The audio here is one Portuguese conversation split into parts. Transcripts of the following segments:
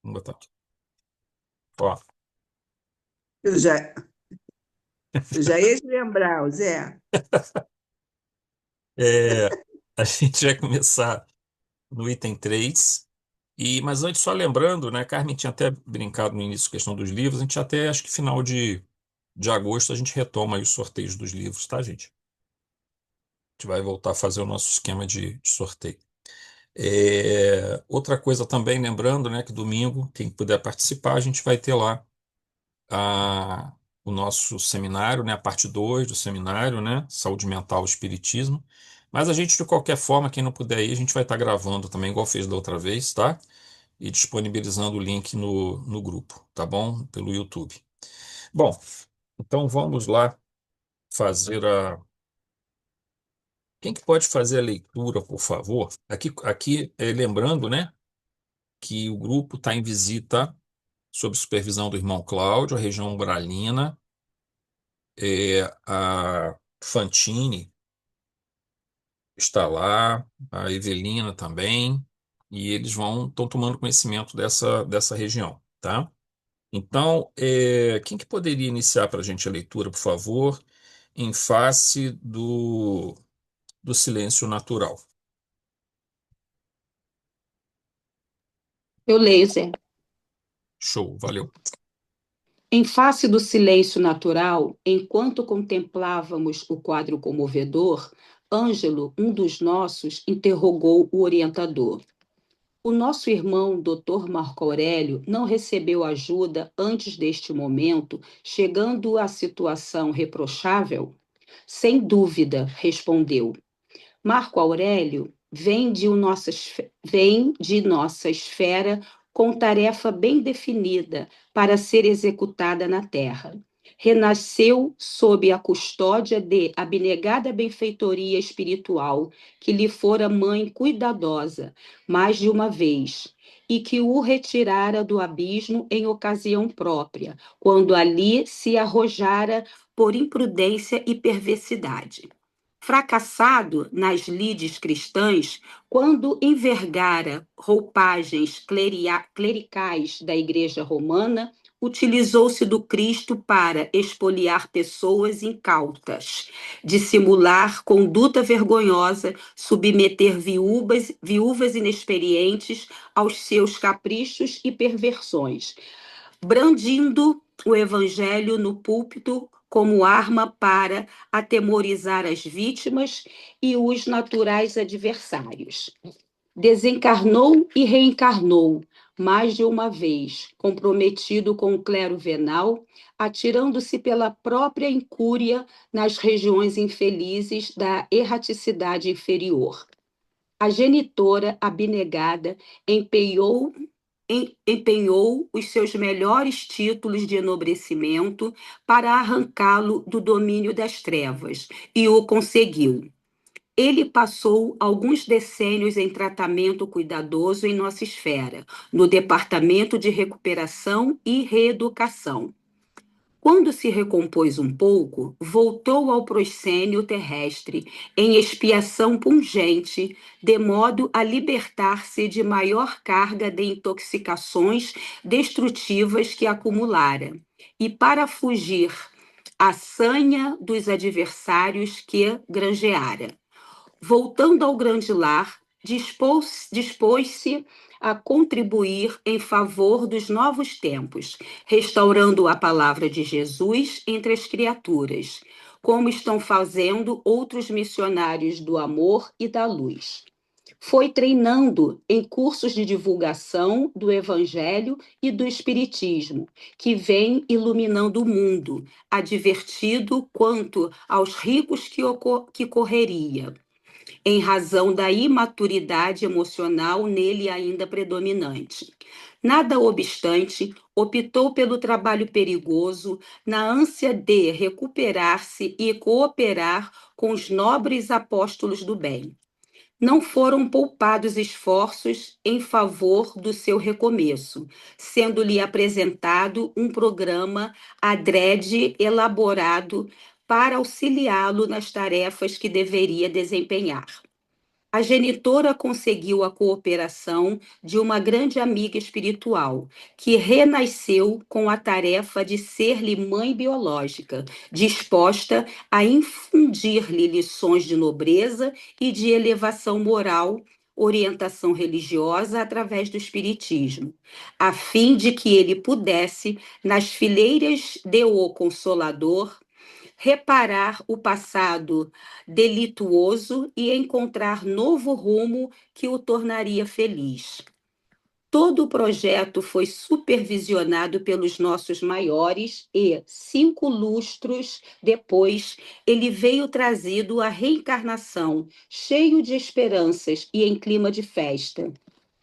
Vamos botar aqui. Ó, Eu já, eu já ia te lembrar, Zé. é, a gente vai começar no item 3. Mas antes, só lembrando, né, Carmen tinha até brincado no início a questão dos livros, a gente até, acho que final de agosto, a gente retoma aí os sorteios dos livros, tá, gente? A gente vai voltar a fazer o nosso esquema de sorteio. Outra coisa também, lembrando, né, que domingo, quem puder participar, a gente vai ter lá a, o nosso seminário, né, a parte 2 do seminário, né, Saúde Mental e Espiritismo. Mas a gente, de qualquer forma, quem não puder ir, a gente vai estar gravando também, igual fez da outra vez, tá? E disponibilizando o link no grupo, tá bom? Pelo YouTube. Bom, então vamos lá fazer a. Quem que pode fazer a leitura, por favor? Aqui lembrando, né, que o grupo está em visita sob supervisão do irmão Cláudio, a região umbralina, a Fantine está lá, a Evelina também, e eles estão tomando conhecimento dessa região, tá? Então, quem que poderia iniciar para a gente a leitura, por favor, em face do silêncio natural? Eu leio, Zé. Show, valeu. Em face do silêncio natural, enquanto contemplávamos o quadro comovedor, Ângelo, um dos nossos, interrogou o orientador. O nosso irmão, Dr. Marco Aurélio, não recebeu ajuda antes deste momento, chegando à situação reprochável? Sem dúvida, respondeu. Marco Aurélio vem de nossa esfera com tarefa bem definida para ser executada na Terra. Renasceu sob a custódia de abnegada benfeitoria espiritual, que lhe fora mãe cuidadosa mais de uma vez, e que o retirara do abismo em ocasião própria, quando ali se arrojara por imprudência e perversidade. Fracassado nas lides cristãs, quando envergara roupagens clericais da Igreja Romana, utilizou-se do Cristo para expoliar pessoas incautas, dissimular conduta vergonhosa, submeter viúvas inexperientes aos seus caprichos e perversões, brandindo o evangelho no púlpito como arma para atemorizar as vítimas e os naturais adversários. Desencarnou e reencarnou mais de uma vez, comprometido com o clero venal, atirando-se pela própria incúria nas regiões infelizes da erraticidade inferior. A genitora abnegada empenhou empenhou os seus melhores títulos de enobrecimento para arrancá-lo do domínio das trevas, e o conseguiu. Ele passou alguns decênios em tratamento cuidadoso em nossa esfera, no Departamento de Recuperação e Reeducação. Quando se recompôs um pouco, voltou ao proscênio terrestre, em expiação pungente, de modo a libertar-se de maior carga de intoxicações destrutivas que acumulara, e para fugir à sanha dos adversários que granjeara. Voltando ao grande lar, dispôs-se a contribuir em favor dos novos tempos, restaurando a palavra de Jesus entre as criaturas, como estão fazendo outros missionários do amor e da luz. Foi treinando em cursos de divulgação do Evangelho e do Espiritismo, que vem iluminando o mundo, advertido quanto aos ricos que correria em razão da imaturidade emocional nele ainda predominante. Nada obstante, optou pelo trabalho perigoso, na ânsia de recuperar-se e cooperar com os nobres apóstolos do bem. Não foram poupados esforços em favor do seu recomeço, sendo-lhe apresentado um programa adrede elaborado para auxiliá-lo nas tarefas que deveria desempenhar. A genitora conseguiu a cooperação de uma grande amiga espiritual, que renasceu com a tarefa de ser-lhe mãe biológica, disposta a infundir-lhe lições de nobreza e de elevação moral, orientação religiosa através do espiritismo, a fim de que ele pudesse, nas fileiras de O Consolador, reparar o passado delituoso e encontrar novo rumo que o tornaria feliz. Todo o projeto foi supervisionado pelos nossos maiores e, 5 lustros depois, ele veio trazido à reencarnação, cheio de esperanças e em clima de festa.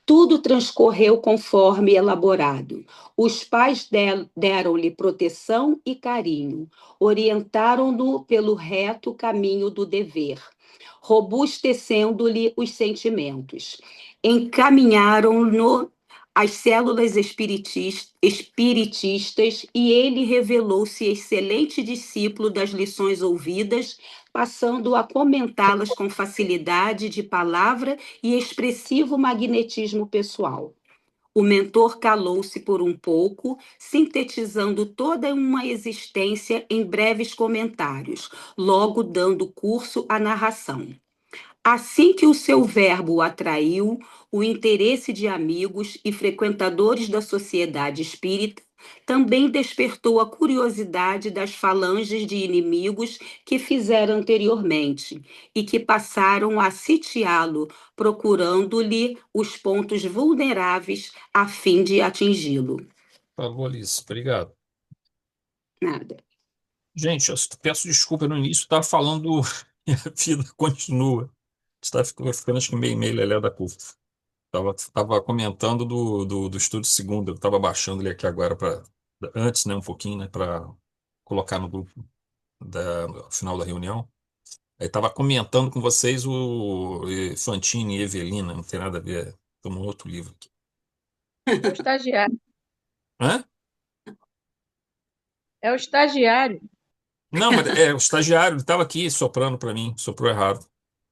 Tudo transcorreu conforme elaborado. Os pais deram-lhe proteção e carinho, orientaram-no pelo reto caminho do dever, robustecendo-lhe os sentimentos. Encaminharam-no às células espiritistas e ele revelou-se excelente discípulo das lições ouvidas, passando a comentá-las com facilidade de palavra e expressivo magnetismo pessoal. O mentor calou-se por um pouco, sintetizando toda uma existência em breves comentários, logo dando curso à narração. Assim que o seu verbo atraiu o interesse de amigos e frequentadores da sociedade espírita, também despertou a curiosidade das falanges de inimigos que fizera anteriormente e que passaram a sitiá-lo, procurando-lhe os pontos vulneráveis a fim de atingi-lo. Falou, Alice. Obrigado. Nada. Gente, eu peço desculpa no início, estava falando e a vida continua. Está ficando acho que meio lelé da curva. Tava comentando do Estúdio Segunda, eu estava baixando ele aqui agora para antes, né, um pouquinho, né, para colocar no grupo no final da reunião. Aí estava comentando com vocês o Fantini e Evelina, não tem nada a ver, estou num outro livro aqui. É o estagiário. Hã? É o estagiário. Não, mas é o estagiário, ele estava aqui soprando para mim, soprou errado.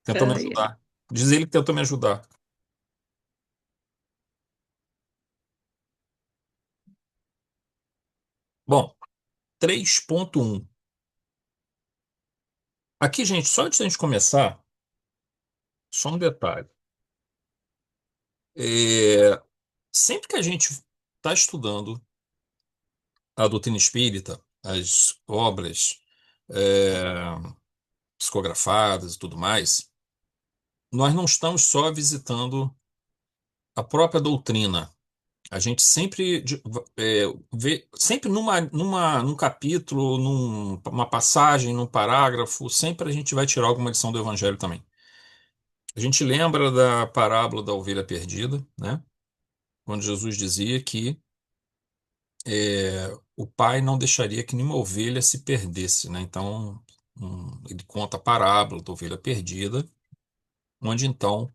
Tentou me Ai, ai. ajudar. Diz ele que tentou me ajudar. Bom, 3.1. Aqui, gente, só antes da gente começar, só um detalhe. É, sempre que a gente está estudando a doutrina espírita, as obras psicografadas e tudo mais, nós não estamos só visitando a própria doutrina. A gente sempre vê, sempre num capítulo, numa passagem, num parágrafo, sempre a gente vai tirar alguma lição do Evangelho também. A gente lembra da parábola da ovelha perdida, né? Quando Jesus dizia que o pai não deixaria que nenhuma ovelha se perdesse, né? Então, ele conta a parábola da ovelha perdida, onde então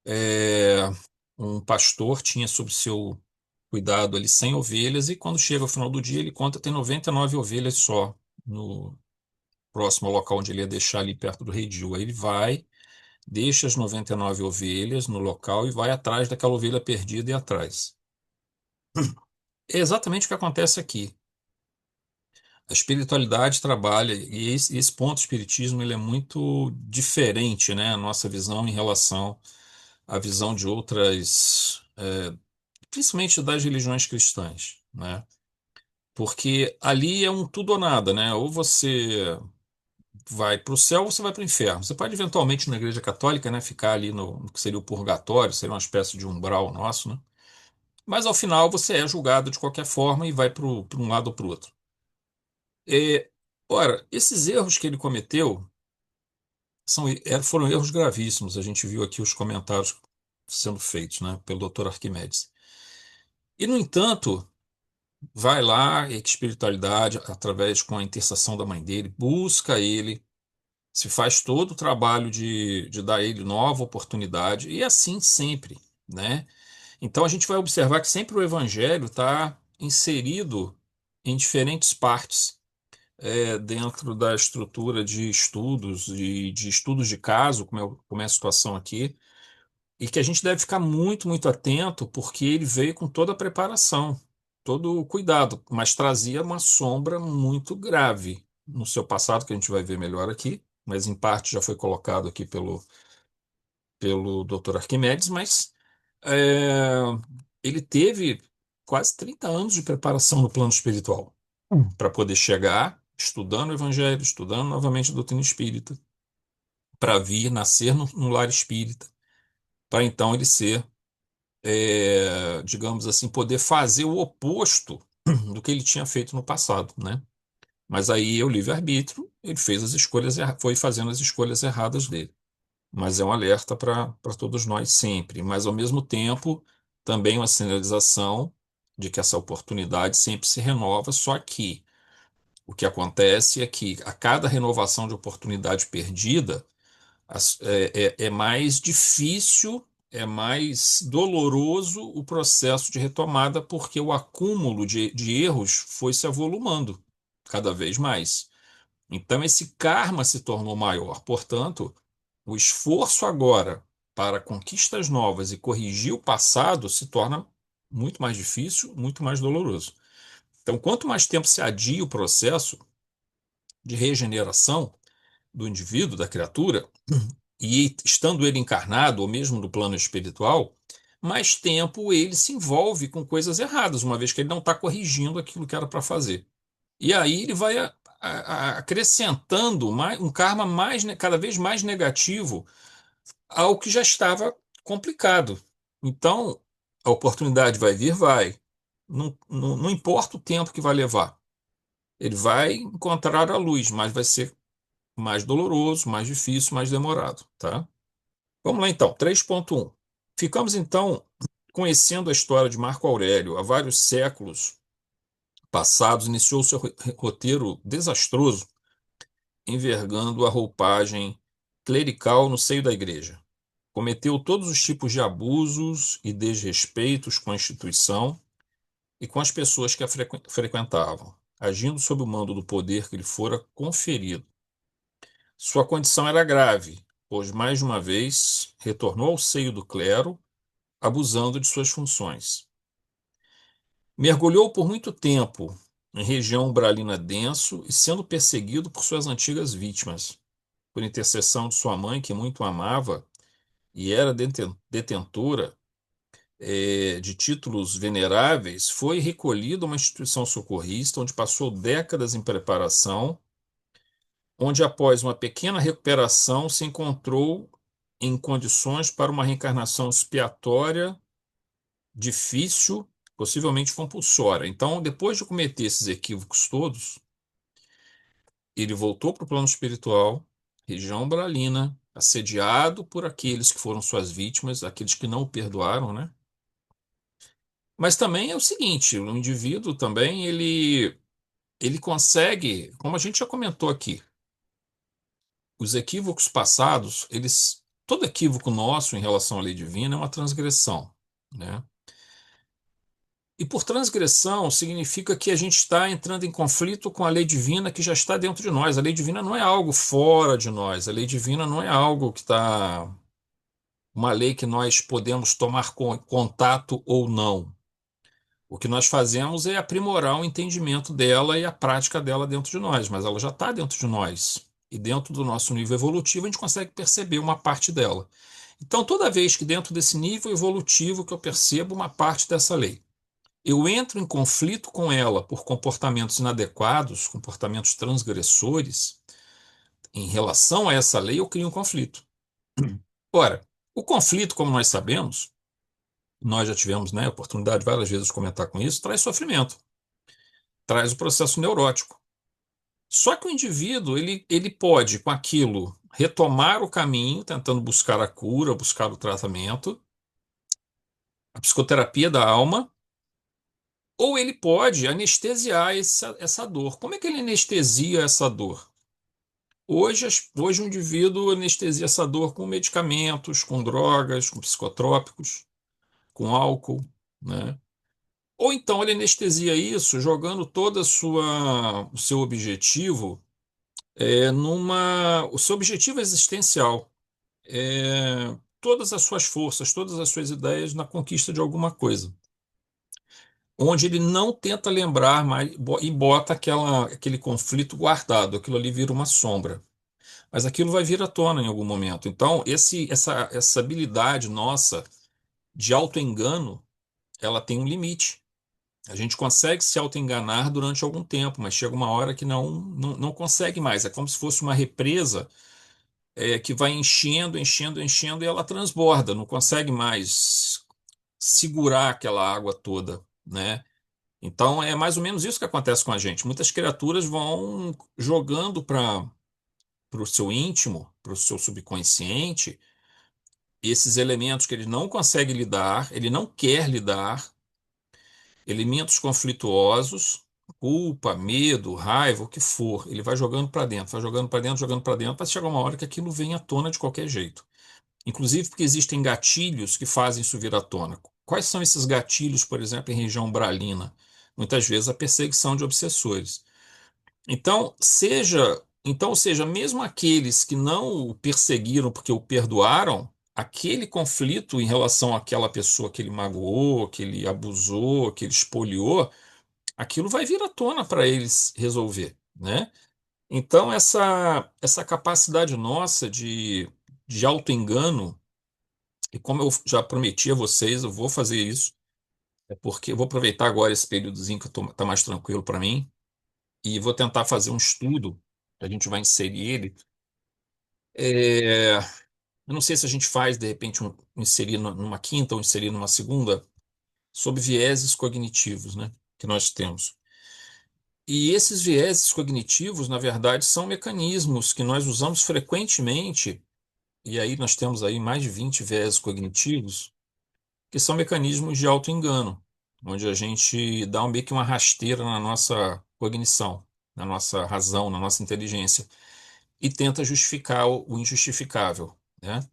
é, um pastor tinha sob seu cuidado ali 100 ovelhas e quando chega ao final do dia ele conta que tem 99 ovelhas só no próximo ao local onde ele ia deixar ali perto do redil. Aí ele vai, deixa as 99 ovelhas no local e vai atrás daquela ovelha perdida e atrás. É exatamente o que acontece aqui. A espiritualidade trabalha, e esse ponto do espiritismo ele é muito diferente, né? A nossa visão em relação à visão de outras, principalmente das religiões cristãs, né? Porque ali é um tudo ou nada, né? Ou você vai para o céu ou você vai para o inferno. Você pode eventualmente na Igreja Católica, né, ficar ali no que seria o purgatório, seria uma espécie de umbral nosso, né? Mas ao final você é julgado de qualquer forma e vai para um lado ou para o outro. É, ora, esses erros que ele cometeu foram erros gravíssimos. A gente viu aqui os comentários sendo feitos, né, pelo Dr. Arquimedes. E, no entanto, vai lá, e que espiritualidade, através com a intercessão da mãe dele, busca ele, se faz todo o trabalho de dar a ele nova oportunidade, e assim sempre, né? Então a gente vai observar que sempre o evangelho está inserido em diferentes partes. dentro da estrutura de estudos, de estudos de caso, como é a situação aqui, e que a gente deve ficar muito, muito atento, porque ele veio com toda a preparação, todo o cuidado, mas trazia uma sombra muito grave no seu passado, que a gente vai ver melhor aqui, mas em parte já foi colocado aqui pelo Dr. Arquimedes, mas é, ele teve quase 30 anos de preparação no plano espiritual para poder chegar estudando o Evangelho, estudando novamente a doutrina espírita, para vir nascer no lar espírita, para então ele ser, digamos assim, poder fazer o oposto do que ele tinha feito no passado, né? Mas aí o livre-arbítrio, ele fez as escolhas, foi fazendo as escolhas erradas dele. Mas é um alerta para todos nós sempre. Mas, ao mesmo tempo, também uma sinalização de que essa oportunidade sempre se renova, só que o que acontece é que a cada renovação de oportunidade perdida, é mais difícil, é mais doloroso o processo de retomada, porque o acúmulo de erros foi se avolumando cada vez mais. Então, esse karma se tornou maior. Portanto, o esforço agora para conquistas novas e corrigir o passado se torna muito mais difícil, muito mais doloroso. Então, quanto mais tempo se adia o processo de regeneração do indivíduo, da criatura, e estando ele encarnado ou mesmo no plano espiritual, mais tempo ele se envolve com coisas erradas, uma vez que ele não está corrigindo aquilo que era para fazer. E aí ele vai acrescentando um karma cada vez mais negativo ao que já estava complicado. Então, a oportunidade vai vir, vai. Não, não, não importa o tempo que vai levar. Ele vai encontrar a luz, mas vai ser mais doloroso, mais difícil, mais demorado, tá? Vamos lá então, 3.1. Ficamos então conhecendo a história de Marco Aurélio. Há vários séculos passados, iniciou seu roteiro desastroso, envergando a roupagem clerical no seio da igreja. Cometeu todos os tipos de abusos e desrespeitos com a instituição e com as pessoas que a frequentavam, agindo sob o mando do poder que lhe fora conferido. Sua condição era grave, pois mais de uma vez retornou ao seio do clero, abusando de suas funções. Mergulhou por muito tempo em região umbralina denso e sendo perseguido por suas antigas vítimas, por intercessão de sua mãe, que muito amava e era detentora de títulos veneráveis, foi recolhido a uma instituição socorrista, onde passou décadas em preparação, onde, após uma pequena recuperação, se encontrou em condições para uma reencarnação expiatória, difícil, possivelmente compulsória. Então, depois de cometer esses equívocos todos, ele voltou para o plano espiritual, região umbralina, assediado por aqueles que foram suas vítimas, aqueles que não o perdoaram, né? Mas também é o seguinte, o indivíduo também, ele consegue, como a gente já comentou aqui, os equívocos passados, todo equívoco nosso em relação à lei divina é uma transgressão, né? E por transgressão significa que a gente está entrando em conflito com a lei divina que já está dentro de nós. A lei divina não é algo fora de nós. A lei divina não é algo que está, uma lei que nós podemos tomar contato ou não. O que nós fazemos é aprimorar o entendimento dela e a prática dela dentro de nós, mas ela já está dentro de nós. E dentro do nosso nível evolutivo, a gente consegue perceber uma parte dela. Então, toda vez que dentro desse nível evolutivo que eu percebo uma parte dessa lei, eu entro em conflito com ela por comportamentos inadequados, comportamentos transgressores, em relação a essa lei, eu crio um conflito. Ora, o conflito, como nós sabemos, nós já tivemos, né, a oportunidade várias vezes de comentar com isso, traz sofrimento, traz o processo neurótico. Só que o indivíduo, ele pode, com aquilo, retomar o caminho, tentando buscar a cura, buscar o tratamento, a psicoterapia da alma, ou ele pode anestesiar essa dor. Como é que ele anestesia essa dor? Hoje o indivíduo anestesia essa dor com medicamentos, com drogas, com psicotrópicos, com álcool, né? Ou então ele anestesia isso jogando toda a sua, o seu objetivo o seu objetivo existencial, todas as suas forças, todas as suas ideias na conquista de alguma coisa, onde ele não tenta lembrar mais e bota aquele conflito guardado, aquilo ali vira uma sombra. Mas aquilo vai vir à tona em algum momento. Então, essa habilidade nossa de autoengano, ela tem um limite. A gente consegue se autoenganar durante algum tempo, mas chega uma hora que não consegue mais. É como se fosse uma represa que vai enchendo, enchendo, enchendo e ela transborda, não consegue mais segurar aquela água toda, né? Então é mais ou menos isso que acontece com a gente. Muitas criaturas vão jogando para o seu íntimo, para o seu subconsciente, esses elementos que ele não consegue lidar, ele não quer lidar, elementos conflituosos, culpa, medo, raiva, o que for, ele vai jogando para dentro, vai jogando para dentro, jogando para dentro, para chegar uma hora que aquilo vem à tona de qualquer jeito. Inclusive porque existem gatilhos que fazem isso vir à tona. Quais são esses gatilhos, por exemplo, em região umbralina? Muitas vezes a perseguição de obsessores. Ou seja, mesmo aqueles que não o perseguiram porque o perdoaram, aquele conflito em relação àquela pessoa que ele magoou, que ele abusou, que ele espoliou, aquilo vai vir à tona para eles resolver, né? Então, essa capacidade nossa de autoengano, e como eu já prometi a vocês, eu vou fazer isso, é porque eu vou aproveitar agora esse períodozinho que tá mais tranquilo para mim, e vou tentar fazer um estudo, a gente vai inserir ele. É, eu não sei se a gente faz, de repente, inserir numa quinta ou inserir numa segunda, sobre vieses cognitivos, né, que nós temos. E esses vieses cognitivos, na verdade, são mecanismos que nós usamos frequentemente, e aí nós temos aí mais de 20 vieses cognitivos, que são mecanismos de autoengano, onde a gente dá meio que uma rasteira na nossa cognição, na nossa razão, na nossa inteligência, e tenta justificar o injustificável, né?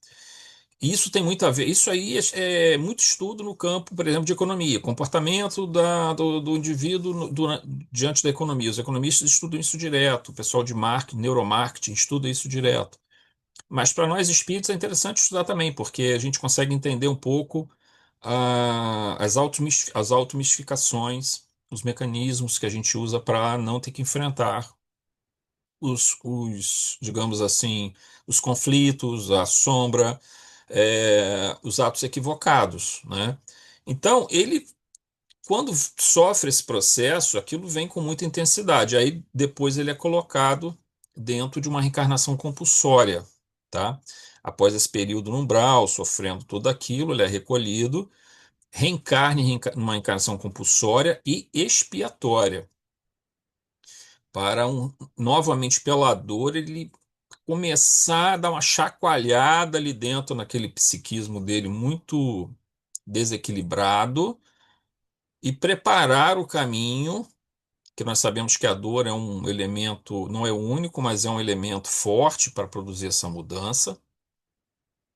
E isso tem muito a ver, isso aí é muito estudo no campo, por exemplo, de economia, comportamento do indivíduo diante da economia. Os economistas estudam isso direto, o pessoal de marketing, neuromarketing estuda isso direto. Mas para nós espíritos é interessante estudar também, porque a gente consegue entender um pouco as automistificações, os mecanismos que a gente usa para não ter que enfrentar digamos assim, os conflitos, a sombra, os atos equivocados, né? Então, ele, quando sofre esse processo, aquilo vem com muita intensidade. Aí, depois, ele é colocado dentro de uma reencarnação compulsória, tá? Após esse período no umbral, sofrendo tudo aquilo, ele é recolhido, reencarna numa encarnação compulsória e expiatória para novamente pela dor ele começar a dar uma chacoalhada ali dentro naquele psiquismo dele muito desequilibrado e preparar o caminho, que nós sabemos que a dor é um elemento, não é o único, mas é um elemento forte para produzir essa mudança.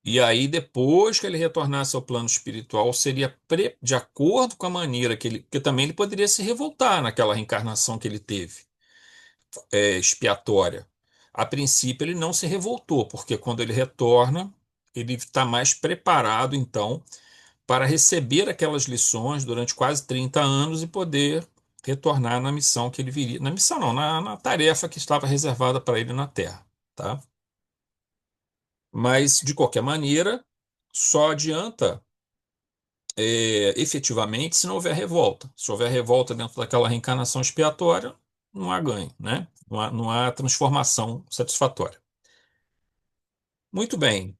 E aí, depois que ele retornasse ao plano espiritual, seria de acordo com a maneira que ele. Porque também ele poderia se revoltar naquela reencarnação que ele teve expiatória. A princípio, ele não se revoltou, porque quando ele retorna, ele está mais preparado, então, para receber aquelas lições durante quase 30 anos e poder retornar na missão que ele viria. Na missão, não, na tarefa que estava reservada para ele na Terra, tá? Mas, de qualquer maneira, só adianta efetivamente se não houver revolta. Se houver revolta dentro daquela reencarnação expiatória, não há ganho, né? Não há transformação satisfatória. Muito bem.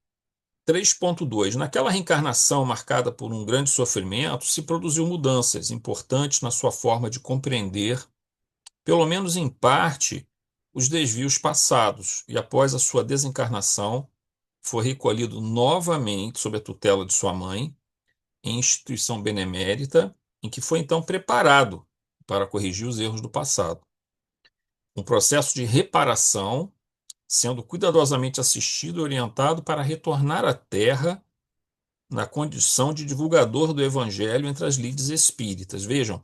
3.2. Naquela reencarnação marcada por um grande sofrimento, se produziu mudanças importantes na sua forma de compreender, pelo menos em parte, os desvios passados, e após a sua desencarnação, foi recolhido novamente sob a tutela de sua mãe, em instituição benemérita, em que foi então preparado para corrigir os erros do passado. Um processo de reparação, sendo cuidadosamente assistido e orientado para retornar à Terra na condição de divulgador do evangelho entre as lides espíritas. Vejam,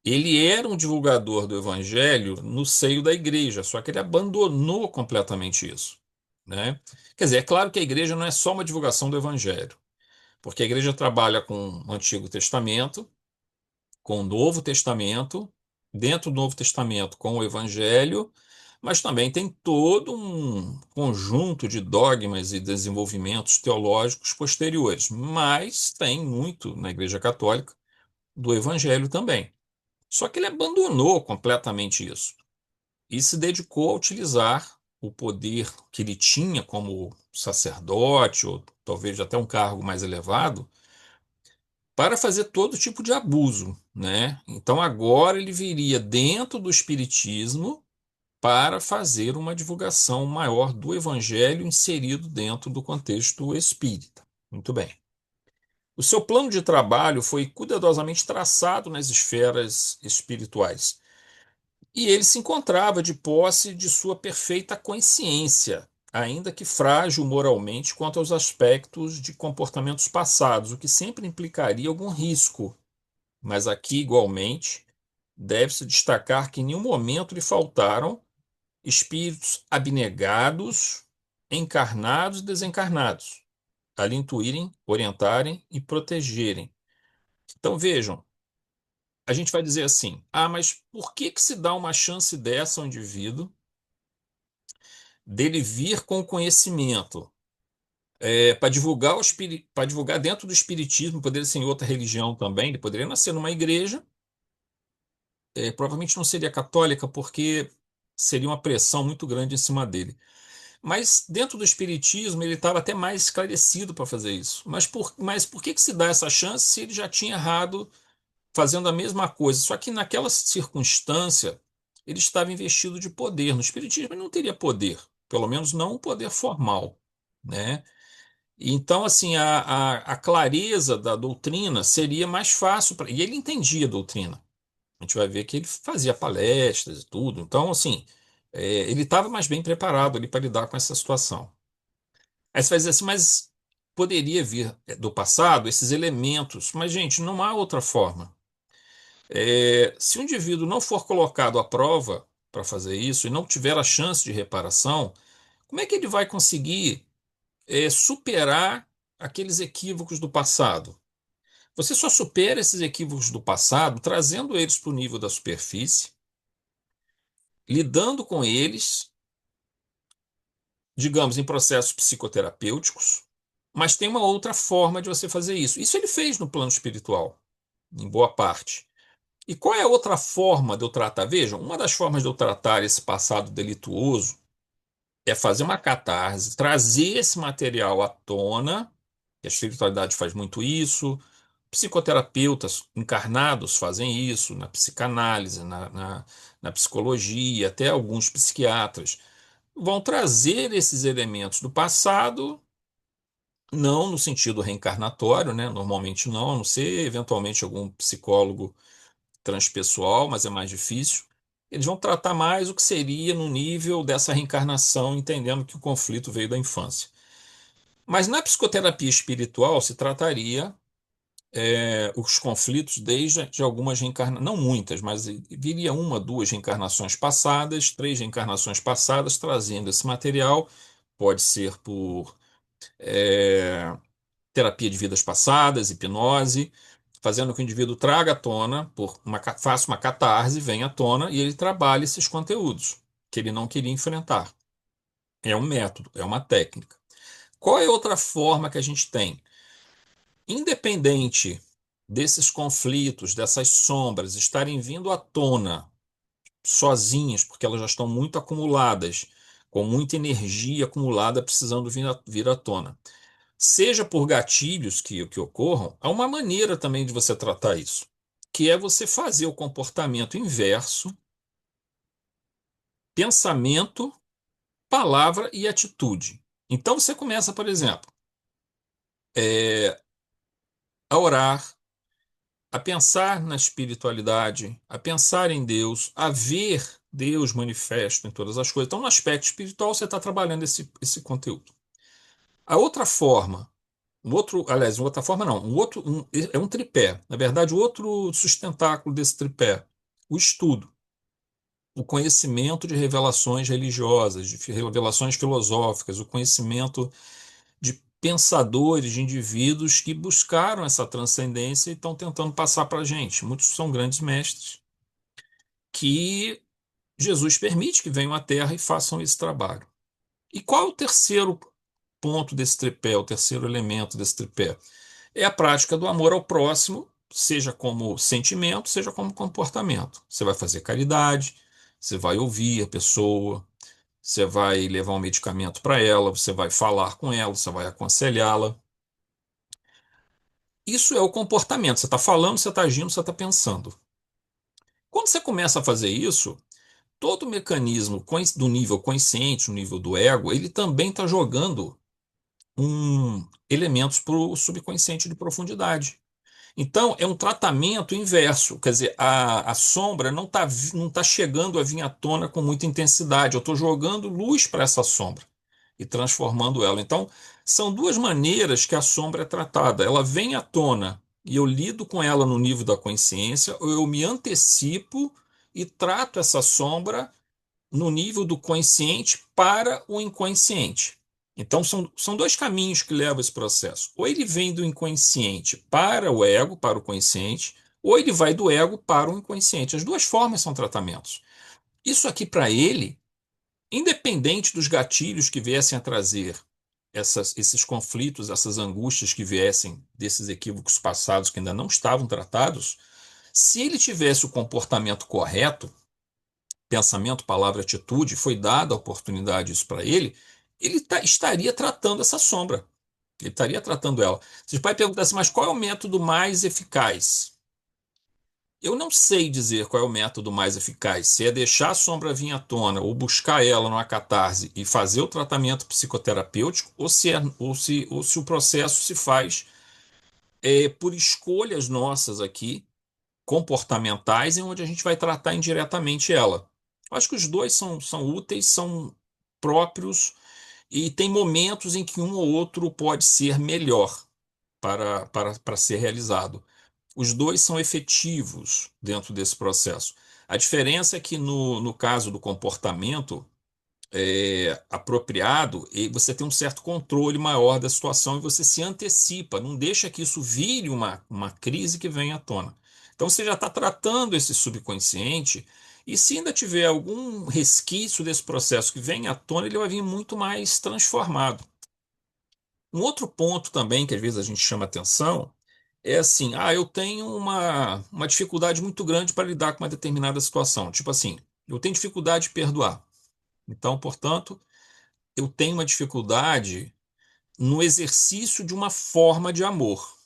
ele era um divulgador do evangelho no seio da igreja, só que ele abandonou completamente isso, né? Quer dizer, é claro que a igreja não é só uma divulgação do evangelho, porque a igreja trabalha com o Antigo Testamento, com o Novo Testamento, dentro do Novo Testamento com o Evangelho, mas também tem todo um conjunto de dogmas e desenvolvimentos teológicos posteriores. Mas tem muito na Igreja Católica do Evangelho também. Só que ele abandonou completamente isso e se dedicou a utilizar o poder que ele tinha como sacerdote, ou talvez até um cargo mais elevado, para fazer todo tipo de abuso, né? Então agora ele viria dentro do espiritismo para fazer uma divulgação maior do evangelho inserido dentro do contexto espírita. Muito bem. O seu plano de trabalho foi cuidadosamente traçado nas esferas espirituais, e ele se encontrava de posse de sua perfeita consciência, ainda que frágil moralmente quanto aos aspectos de comportamentos passados, o que sempre implicaria algum risco. Mas aqui, igualmente, deve-se destacar que em nenhum momento lhe faltaram espíritos abnegados, encarnados e desencarnados, a lhe intuírem, orientarem e protegerem. Então vejam, a gente vai dizer assim: ah, mas por que que se dá uma chance dessa ao indivíduo dele vir com o conhecimento? Para divulgar para divulgar dentro do espiritismo, poderia ser em outra religião também, ele poderia nascer numa igreja. Provavelmente não seria católica, porque seria uma pressão muito grande em cima dele. Mas dentro do espiritismo ele estava até mais esclarecido para fazer isso. Mas por que que se dá essa chance se ele já tinha errado fazendo a mesma coisa? Só que naquela circunstância ele estava investido de poder. No espiritismo ele não teria poder, pelo menos não um poder formal, né? Então, assim, a clareza da doutrina seria mais fácil para. E ele entendia a doutrina. A gente vai ver que ele fazia palestras e tudo. Então, assim, ele estava mais bem preparado ali para lidar com essa situação. Aí você vai dizer assim, mas poderia vir do passado esses elementos. Mas, gente, não há outra forma. Se o indivíduo não for colocado à prova para fazer isso e não tiver a chance de reparação, como é que ele vai conseguir, superar aqueles equívocos do passado? Você só supera esses equívocos do passado trazendo eles para o nível da superfície, lidando com eles, digamos, em processos psicoterapêuticos, mas tem uma outra forma de você fazer isso. Isso ele fez no plano espiritual, em boa parte. E qual é a outra forma de eu tratar? Vejam, uma das formas de eu tratar esse passado delituoso é fazer uma catarse, trazer esse material à tona, e a espiritualidade faz muito isso, psicoterapeutas encarnados fazem isso, na psicanálise, na psicologia, até alguns psiquiatras vão trazer esses elementos do passado, não no sentido reencarnatório, né? Normalmente não, a não ser eventualmente algum psicólogo transpessoal, mas é mais difícil. Eles vão tratar mais o que seria no nível dessa reencarnação, entendendo que o conflito veio da infância. Mas na psicoterapia espiritual se trataria os conflitos desde de algumas reencarnações, não muitas, mas viria uma, duas reencarnações passadas, três reencarnações passadas, trazendo esse material. Pode ser por é, terapia de vidas passadas, hipnose, fazendo com que o indivíduo traga à tona, faça uma catarse, venha à tona e ele trabalhe esses conteúdos que ele não queria enfrentar. É um método, é uma técnica. Qual é outra forma que a gente tem? Independente desses conflitos, dessas sombras estarem vindo à tona sozinhas, porque elas já estão muito acumuladas, com muita energia acumulada precisando vir à tona. Seja por gatilhos que ocorram, há uma maneira também de você tratar isso, que é você fazer o comportamento inverso, pensamento, palavra e atitude. Então você começa, por exemplo, a orar, a pensar na espiritualidade, a pensar em Deus, a ver Deus manifesto em todas as coisas. Então, no aspecto espiritual, você está trabalhando esse conteúdo. A outra forma, aliás, outra forma não, é um tripé. Na verdade, o outro sustentáculo desse tripé, o estudo, o conhecimento de revelações religiosas, de revelações filosóficas, o conhecimento de pensadores, de indivíduos que buscaram essa transcendência e estão tentando passar para a gente. Muitos são grandes mestres que Jesus permite que venham à Terra e façam esse trabalho. E qual é o terceiro ponto desse tripé, o terceiro elemento desse tripé? É a prática do amor ao próximo, seja como sentimento, seja como comportamento. Você vai fazer caridade, você vai ouvir a pessoa, você vai levar um medicamento para ela, você vai falar com ela, você vai aconselhá-la. Isso é o comportamento. Você está falando, você está agindo, você está pensando. Quando você começa a fazer isso, todo o mecanismo do nível consciente, o nível do ego, ele também está jogando elementos para o subconsciente de profundidade. Então, é um tratamento inverso, quer dizer, a sombra não tá chegando a vir à tona com muita intensidade, eu estou jogando luz para essa sombra e transformando ela. Então, são duas maneiras que a sombra é tratada. Ela vem à tona e eu lido com ela no nível da consciência, ou eu me antecipo e trato essa sombra no nível do consciente para o inconsciente. Então, são dois caminhos que levam esse processo. Ou ele vem do inconsciente para o ego, para o consciente, ou ele vai do ego para o inconsciente. As duas formas são tratamentos. Isso aqui, para ele, independente dos gatilhos que viessem a trazer esses conflitos, essas angústias que viessem desses equívocos passados que ainda não estavam tratados, se ele tivesse o comportamento correto, pensamento, palavra, atitude, foi dada a oportunidade isso para ele, ele estaria tratando essa sombra. Ele estaria tratando ela. Você pode perguntar assim, mas qual é o método mais eficaz? Eu não sei dizer qual é o método mais eficaz, se é deixar a sombra vir à tona ou buscar ela numa catarse e fazer o tratamento psicoterapêutico, ou se o processo se faz por escolhas nossas aqui, comportamentais, em onde a gente vai tratar indiretamente ela. Eu acho que os dois são úteis, são próprios e tem momentos em que um ou outro pode ser melhor para ser realizado. Os dois são efetivos dentro desse processo. A diferença é que no caso do comportamento apropriado, e você tem um certo controle maior da situação e você se antecipa, não deixa que isso vire uma crise que venha à tona. Então você já está tratando esse subconsciente, e se ainda tiver algum resquício desse processo que vem à tona, ele vai vir muito mais transformado. Um outro ponto também que às vezes a gente chama atenção é assim, eu tenho uma dificuldade muito grande para lidar com uma determinada situação. Tipo assim, eu tenho dificuldade de perdoar. Então, portanto, eu tenho uma dificuldade no exercício de uma forma de amor.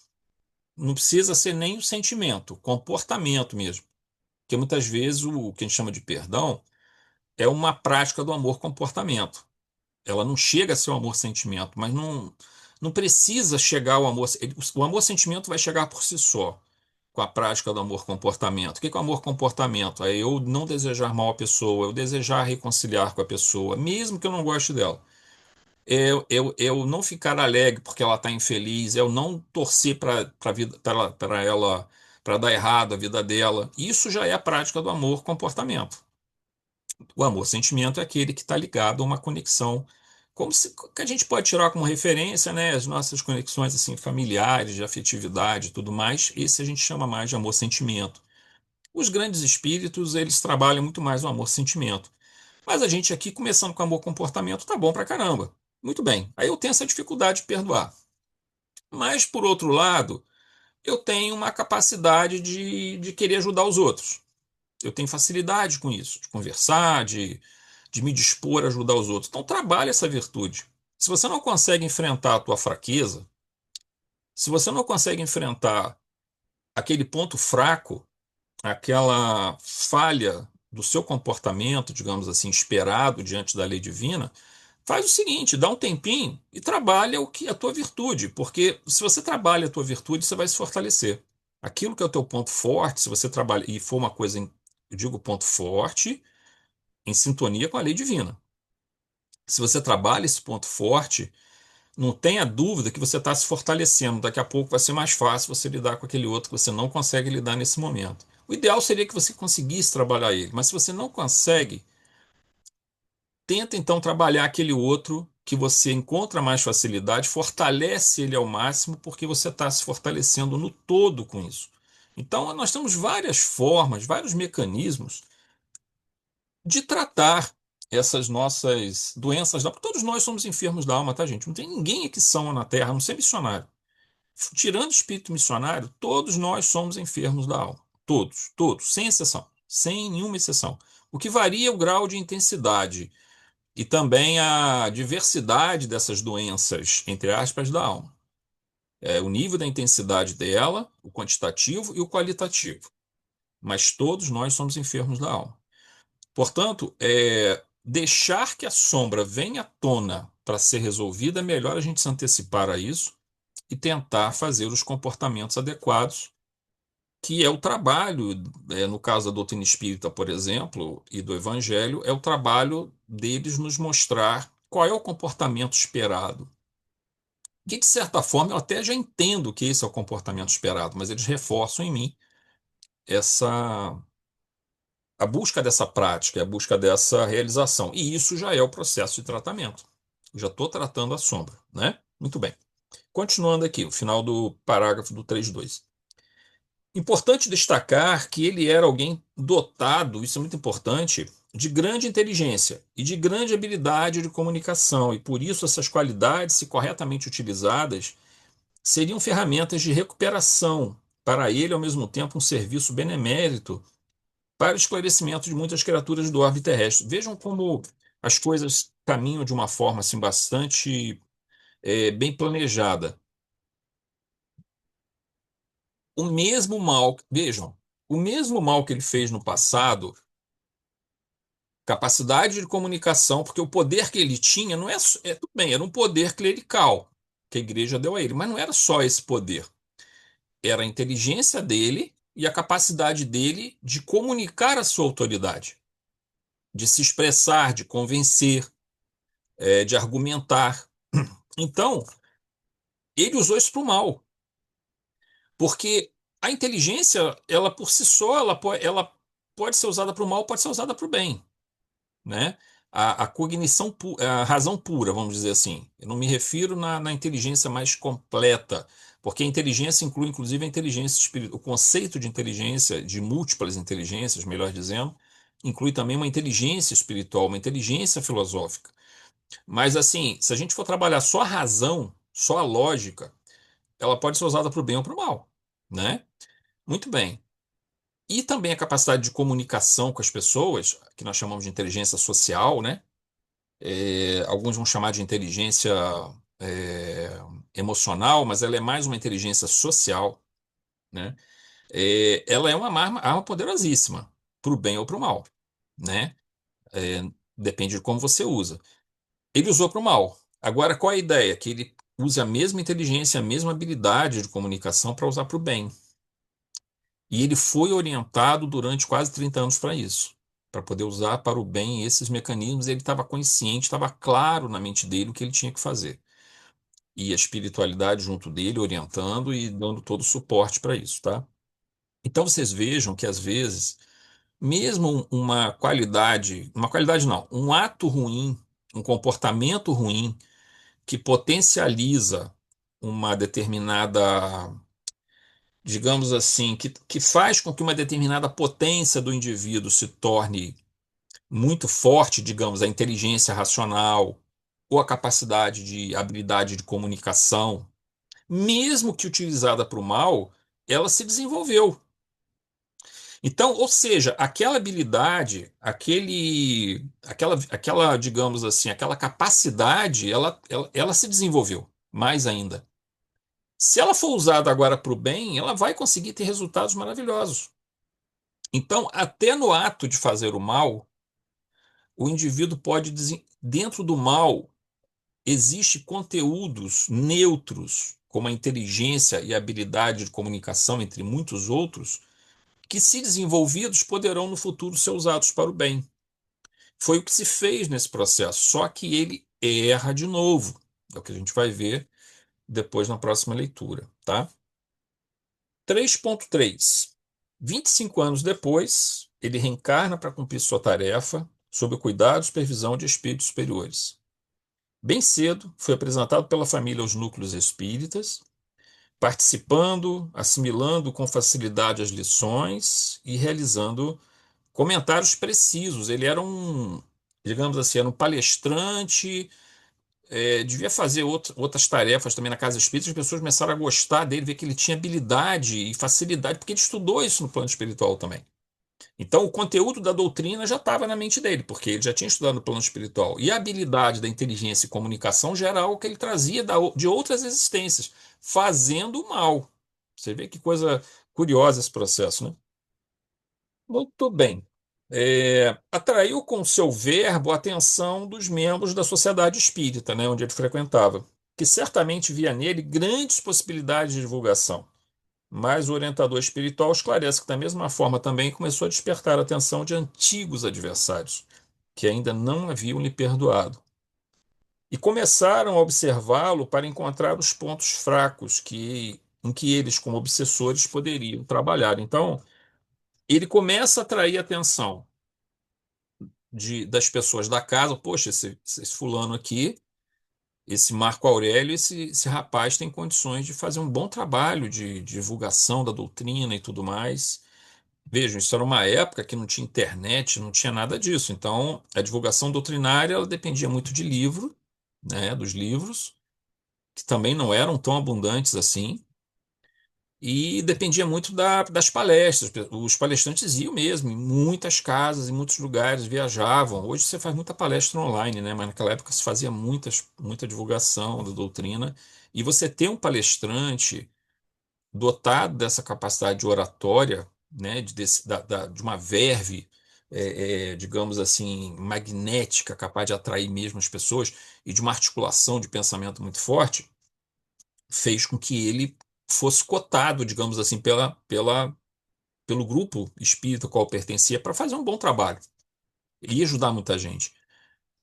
Não precisa ser nem o sentimento, comportamento mesmo. Porque muitas vezes o que a gente chama de perdão é uma prática do amor-comportamento. Ela não chega a ser o amor-sentimento, mas não precisa chegar ao amor. O amor-sentimento vai chegar por si só, com a prática do amor-comportamento. O que é o amor-comportamento? É eu não desejar mal à pessoa, eu desejar reconciliar com a pessoa, mesmo que eu não goste dela. Eu não ficar alegre porque ela está infeliz, eu não torcer para vida para ela para dar errado a vida dela. Isso já é a prática do amor comportamento. O amor sentimento é aquele que está ligado a uma conexão, que a gente pode tirar como referência, né, as nossas conexões assim familiares, de afetividade e tudo mais. Esse a gente chama mais de amor sentimento. Os grandes espíritos, eles trabalham muito mais o amor sentimento. Mas a gente aqui, começando com amor comportamento, tá bom pra caramba. Muito bem. Aí eu tenho essa dificuldade de perdoar. Mas, por outro lado, eu tenho uma capacidade de querer ajudar os outros. Eu tenho facilidade com isso, de conversar, de me dispor a ajudar os outros. Então, trabalhe essa virtude. Se você não consegue enfrentar a tua fraqueza, se você não consegue enfrentar aquele ponto fraco, aquela falha do seu comportamento, digamos assim, esperado diante da lei divina, faz o seguinte, dá um tempinho e trabalha o que é a tua virtude, porque se você trabalha a tua virtude, você vai se fortalecer. Aquilo que é o teu ponto forte, se você trabalha e for uma coisa, eu digo ponto forte, em sintonia com a lei divina. Se você trabalha esse ponto forte, Não tenha dúvida que você está se fortalecendo. Daqui a pouco vai ser mais fácil você lidar com aquele outro que você não consegue lidar nesse momento. O ideal seria que você conseguisse trabalhar ele, mas se você não consegue, tenta então trabalhar aquele outro que você encontra mais facilidade, fortalece ele ao máximo, porque você está se fortalecendo no todo com isso. Então, nós temos várias formas, vários mecanismos de tratar essas nossas doenças da alma. Todos nós somos enfermos da alma, tá, gente? Não tem ninguém aqui são na Terra, a não ser missionário. Tirando o espírito missionário, todos nós somos enfermos da alma. Todos, todos, sem exceção, sem nenhuma exceção. O que varia é o grau de intensidade e também a diversidade dessas doenças, entre aspas, da alma. É o nível da intensidade dela, o quantitativo e o qualitativo. Mas todos nós somos enfermos da alma. Portanto, deixar que a sombra venha à tona para ser resolvida, é melhor a gente se antecipar a isso e tentar fazer os comportamentos adequados, que é o trabalho, no caso da doutrina espírita, por exemplo, e do evangelho, é o trabalho deles nos mostrar qual é o comportamento esperado. Que, de certa forma, eu até já entendo que esse é o comportamento esperado, mas eles reforçam em mim essa a busca dessa prática, a busca dessa realização. E isso já é o processo de tratamento. Eu já estou tratando a sombra, né? Muito bem. Continuando aqui, o final do parágrafo do 3.2. Importante destacar que ele era alguém dotado, isso é muito importante, de grande inteligência e de grande habilidade de comunicação, e por isso essas qualidades, se corretamente utilizadas, seriam ferramentas de recuperação para ele, ao mesmo tempo, um serviço benemérito para o esclarecimento de muitas criaturas do orbe terrestre. Vejam como as coisas caminham de uma forma assim, bastante bem planejada. O mesmo mal, vejam, o mesmo mal que ele fez no passado, capacidade de comunicação, porque o poder que ele tinha não tudo bem, era um poder clerical que a igreja deu a ele, mas não era só esse poder. Era a inteligência dele e a capacidade dele de comunicar a sua autoridade, de se expressar, de convencer, de argumentar. Então, ele usou isso para o mal, porque a inteligência, ela por si só, ela pode ser usada para o mal, pode ser usada para o bem, né? A cognição, a razão pura, vamos dizer assim. Eu não me refiro na inteligência mais completa, porque a inteligência inclui, inclusive, a inteligência espiritual. O conceito de inteligência, de múltiplas inteligências, melhor dizendo, inclui também uma inteligência espiritual, uma inteligência filosófica. Mas, assim, se a gente for trabalhar só a razão, só a lógica, ela pode ser usada para o bem ou para o mal, né? Muito bem. E também a capacidade de comunicação com as pessoas, que nós chamamos de inteligência social, né? Alguns vão chamar de inteligência é, emocional, mas ela é mais uma inteligência social, né? Ela é uma arma poderosíssima, para o bem ou para o mal, né? É, depende de como você usa. Ele usou para o mal. Agora, qual é a ideia? Que ele use a mesma inteligência, a mesma habilidade de comunicação para usar para o bem. E ele foi orientado durante quase 30 anos para isso, para poder usar para o bem esses mecanismos. Ele estava consciente, estava claro na mente dele o que ele tinha que fazer. E a espiritualidade junto dele, orientando e dando todo o suporte para isso, tá? Então vocês vejam que às vezes, mesmo uma qualidade não, um ato ruim, um comportamento ruim que potencializa uma determinada, digamos assim, que faz com que uma determinada potência do indivíduo se torne muito forte, digamos, a inteligência racional ou a capacidade de habilidade de comunicação, mesmo que utilizada para o mal, ela se desenvolveu. Então, ou seja, aquela habilidade, aquela, digamos assim, aquela capacidade, ela se desenvolveu mais ainda. Se ela for usada agora para o bem, ela vai conseguir ter resultados maravilhosos. Então, até no ato de fazer o mal, o indivíduo pode, dentro do mal, existe conteúdos neutros, como a inteligência e a habilidade de comunicação, entre muitos outros, que, se desenvolvidos, poderão no futuro ser usados para o bem. Foi o que se fez nesse processo, só que ele erra de novo. É o que a gente vai ver depois na próxima leitura, tá? 3.3. 25 anos depois, ele reencarna para cumprir sua tarefa sob o cuidado e supervisão de espíritos superiores. Bem cedo, foi apresentado pela família aos núcleos espíritas, participando, assimilando com facilidade as lições e realizando comentários precisos. Ele era digamos assim, era um palestrante, devia fazer outras tarefas também na casa espírita. As pessoas começaram a gostar dele, ver que ele tinha habilidade e facilidade, porque ele estudou isso no plano espiritual também. Então, o conteúdo da doutrina já estava na mente dele, porque ele já tinha estudado no plano espiritual. E a habilidade da inteligência e comunicação já era algo que ele trazia de outras existências, fazendo o mal. Você vê que coisa curiosa esse processo, né? Muito bem. Atraiu com seu verbo a atenção dos membros da sociedade espírita, né, onde ele frequentava, que certamente via nele grandes possibilidades de divulgação. Mas o orientador espiritual esclarece que, da mesma forma, também começou a despertar a atenção de antigos adversários, que ainda não haviam lhe perdoado. E começaram a observá-lo para encontrar os pontos fracos em que eles, como obsessores, poderiam trabalhar. Então, ele começa a atrair a atenção das pessoas da casa. Poxa, esse fulano aqui, esse Marco Aurélio, esse rapaz tem condições de fazer um bom trabalho de divulgação da doutrina e tudo mais. Vejam, isso era uma época que não tinha internet, não tinha nada disso. Então, a divulgação doutrinária ela dependia muito de livro, né, dos livros, que também não eram tão abundantes assim, e dependia muito das palestras. Os palestrantes iam mesmo em muitas casas, em muitos lugares, viajavam. Hoje você faz muita palestra online, né, mas naquela época se fazia muita divulgação da doutrina. E você ter um palestrante dotado dessa capacidade de oratória, né, de uma verve, digamos assim, magnética, capaz de atrair mesmo as pessoas, e de uma articulação de pensamento muito forte, fez com que ele fosse cotado, digamos assim, pelo grupo espírita ao qual pertencia para fazer um bom trabalho. Ia ajudar muita gente,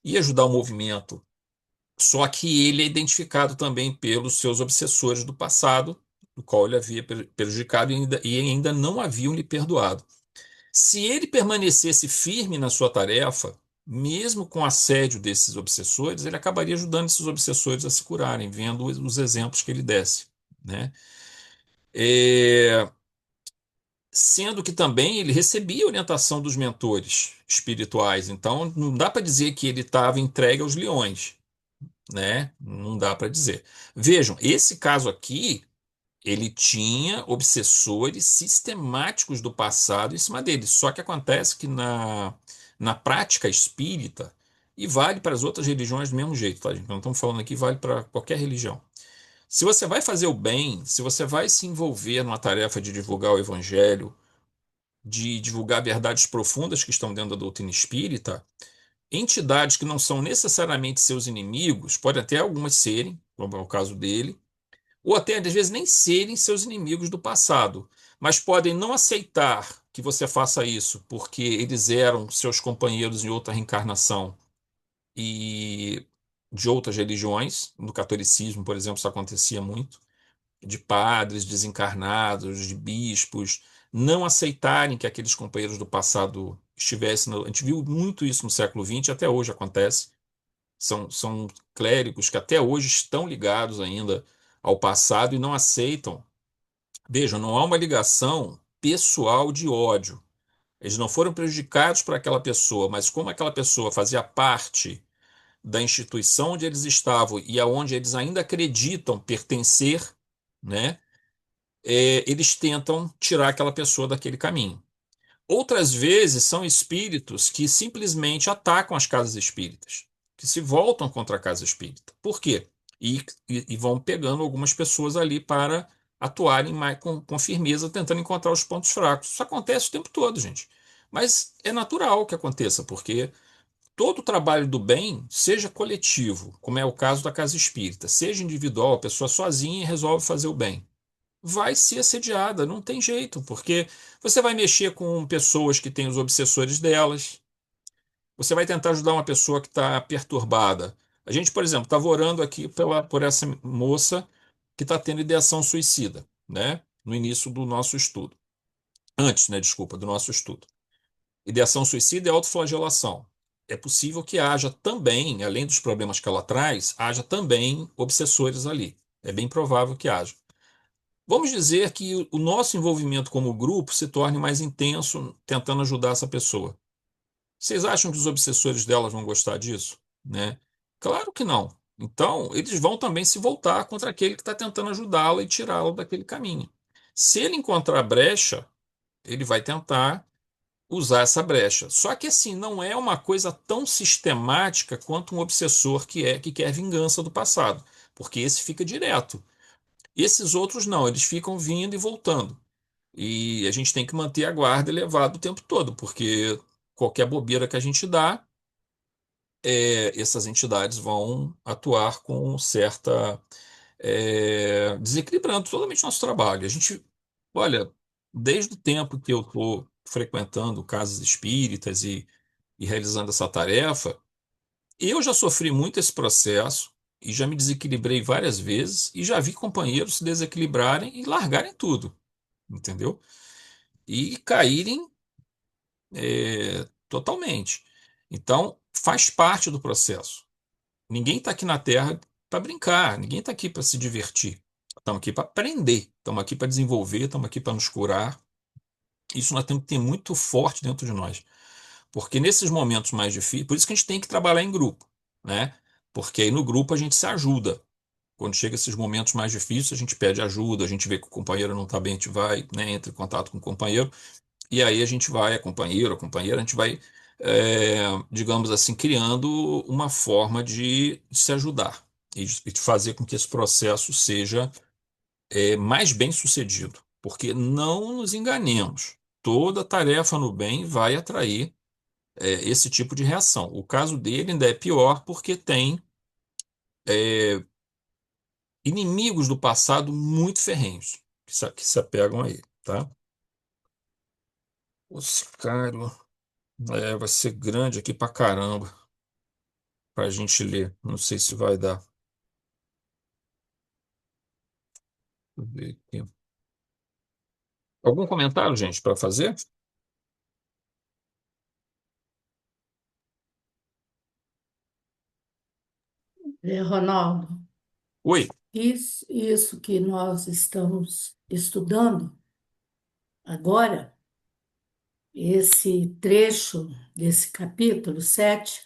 ia ajudar o movimento. Só que ele é identificado também pelos seus obsessores do passado, do qual ele havia prejudicado e ainda não haviam lhe perdoado. Se ele permanecesse firme na sua tarefa, mesmo com o assédio desses obsessores, ele acabaria ajudando esses obsessores a se curarem, vendo os exemplos que ele desse, né? É, Sendo que também ele recebia orientação dos mentores espirituais, então não dá para dizer que ele estava entregue aos leões, né? Não dá para dizer. Vejam, esse caso aqui, ele tinha obsessores sistemáticos do passado em cima dele. Só que acontece que na prática espírita, e vale para as outras religiões do mesmo jeito, tá, gente? Não estamos falando aqui, vale para qualquer religião. Se você vai fazer o bem, se você vai se envolver numa tarefa de divulgar o evangelho, de divulgar verdades profundas que estão dentro da doutrina espírita, entidades que não são necessariamente seus inimigos, podem até algumas serem, como é o caso dele, ou até às vezes nem serem seus inimigos do passado, mas podem não aceitar que você faça isso porque eles eram seus companheiros em outra reencarnação e de outras religiões. No catolicismo, por exemplo, isso acontecia muito, de padres desencarnados, de bispos, não aceitarem que aqueles companheiros do passado estivessem. A gente viu muito isso no século XX, até hoje acontece. São clérigos que até hoje estão ligados ainda ao passado e não aceitam. Vejam, não há uma ligação pessoal de ódio. Eles não foram prejudicados por aquela pessoa, mas como aquela pessoa fazia parte da instituição onde eles estavam e aonde eles ainda acreditam pertencer, né? Eles tentam tirar aquela pessoa daquele caminho. Outras vezes são espíritos que simplesmente atacam as casas espíritas, que se voltam contra a casa espírita. Por quê? E vão pegando algumas pessoas ali para atuarem mais com firmeza, tentando encontrar os pontos fracos. Isso acontece o tempo todo, gente. Mas é natural que aconteça, porque todo o trabalho do bem, seja coletivo, como é o caso da casa espírita, seja individual, a pessoa sozinha resolve fazer o bem, vai ser assediada, não tem jeito, porque você vai mexer com pessoas que têm os obsessores delas, você vai tentar ajudar uma pessoa que está perturbada. A gente, por exemplo, estava orando aqui por essa moça que está tendo ideação suicida, né? No início do nosso estudo. Antes, né? Desculpa, do nosso estudo. Ideação suicida é autoflagelação. É possível que haja também, além dos problemas que ela traz, haja também obsessores ali. É bem provável que haja. Vamos dizer que o nosso envolvimento como grupo se torne mais intenso tentando ajudar essa pessoa. Vocês acham que os obsessores delas vão gostar disso, né? Claro que não. Então, eles vão também se voltar contra aquele que está tentando ajudá-la e tirá-la daquele caminho. Se ele encontrar brecha, ele vai tentar usar essa brecha. Só que assim, não é uma coisa tão sistemática quanto um obsessor que quer vingança do passado, porque esse fica direto. Esses outros não, eles ficam vindo e voltando. E a gente tem que manter a guarda elevada o tempo todo, porque qualquer bobeira que a gente dá, essas entidades vão atuar com certa, desequilibrando totalmente nosso trabalho. A gente, olha, desde o tempo que eu estou frequentando casas espíritas e realizando essa tarefa, eu já sofri muito esse processo e já me desequilibrei várias vezes e já vi companheiros se desequilibrarem e largarem tudo, entendeu? E caírem, totalmente. Então, faz parte do processo. Ninguém está aqui na Terra para brincar, ninguém está aqui para se divertir. Estamos aqui para aprender, estamos aqui para desenvolver, estamos aqui para nos curar. Isso nós temos que ter muito forte dentro de nós. Porque nesses momentos mais difíceis, por isso que a gente tem que trabalhar em grupo, né? Porque aí no grupo a gente se ajuda. Quando chega esses momentos mais difíceis, a gente pede ajuda, a gente vê que o companheiro não está bem, a gente vai, né, entra em contato com o companheiro, e aí a gente vai, a companheira, a gente vai, digamos assim, criando uma forma de se ajudar e de fazer com que esse processo seja, mais bem sucedido. Porque não nos enganemos, toda tarefa no bem vai atrair, esse tipo de reação. O caso dele ainda é pior porque tem, é, inimigos do passado muito ferrenhos que se apegam a ele, tá? O sicário, vai ser grande aqui pra caramba pra gente ler. Não sei se vai dar. Deixa eu ver aqui. Algum comentário, gente, para fazer? Ronaldo, Oi. isso que nós estamos estudando agora, esse trecho desse capítulo 7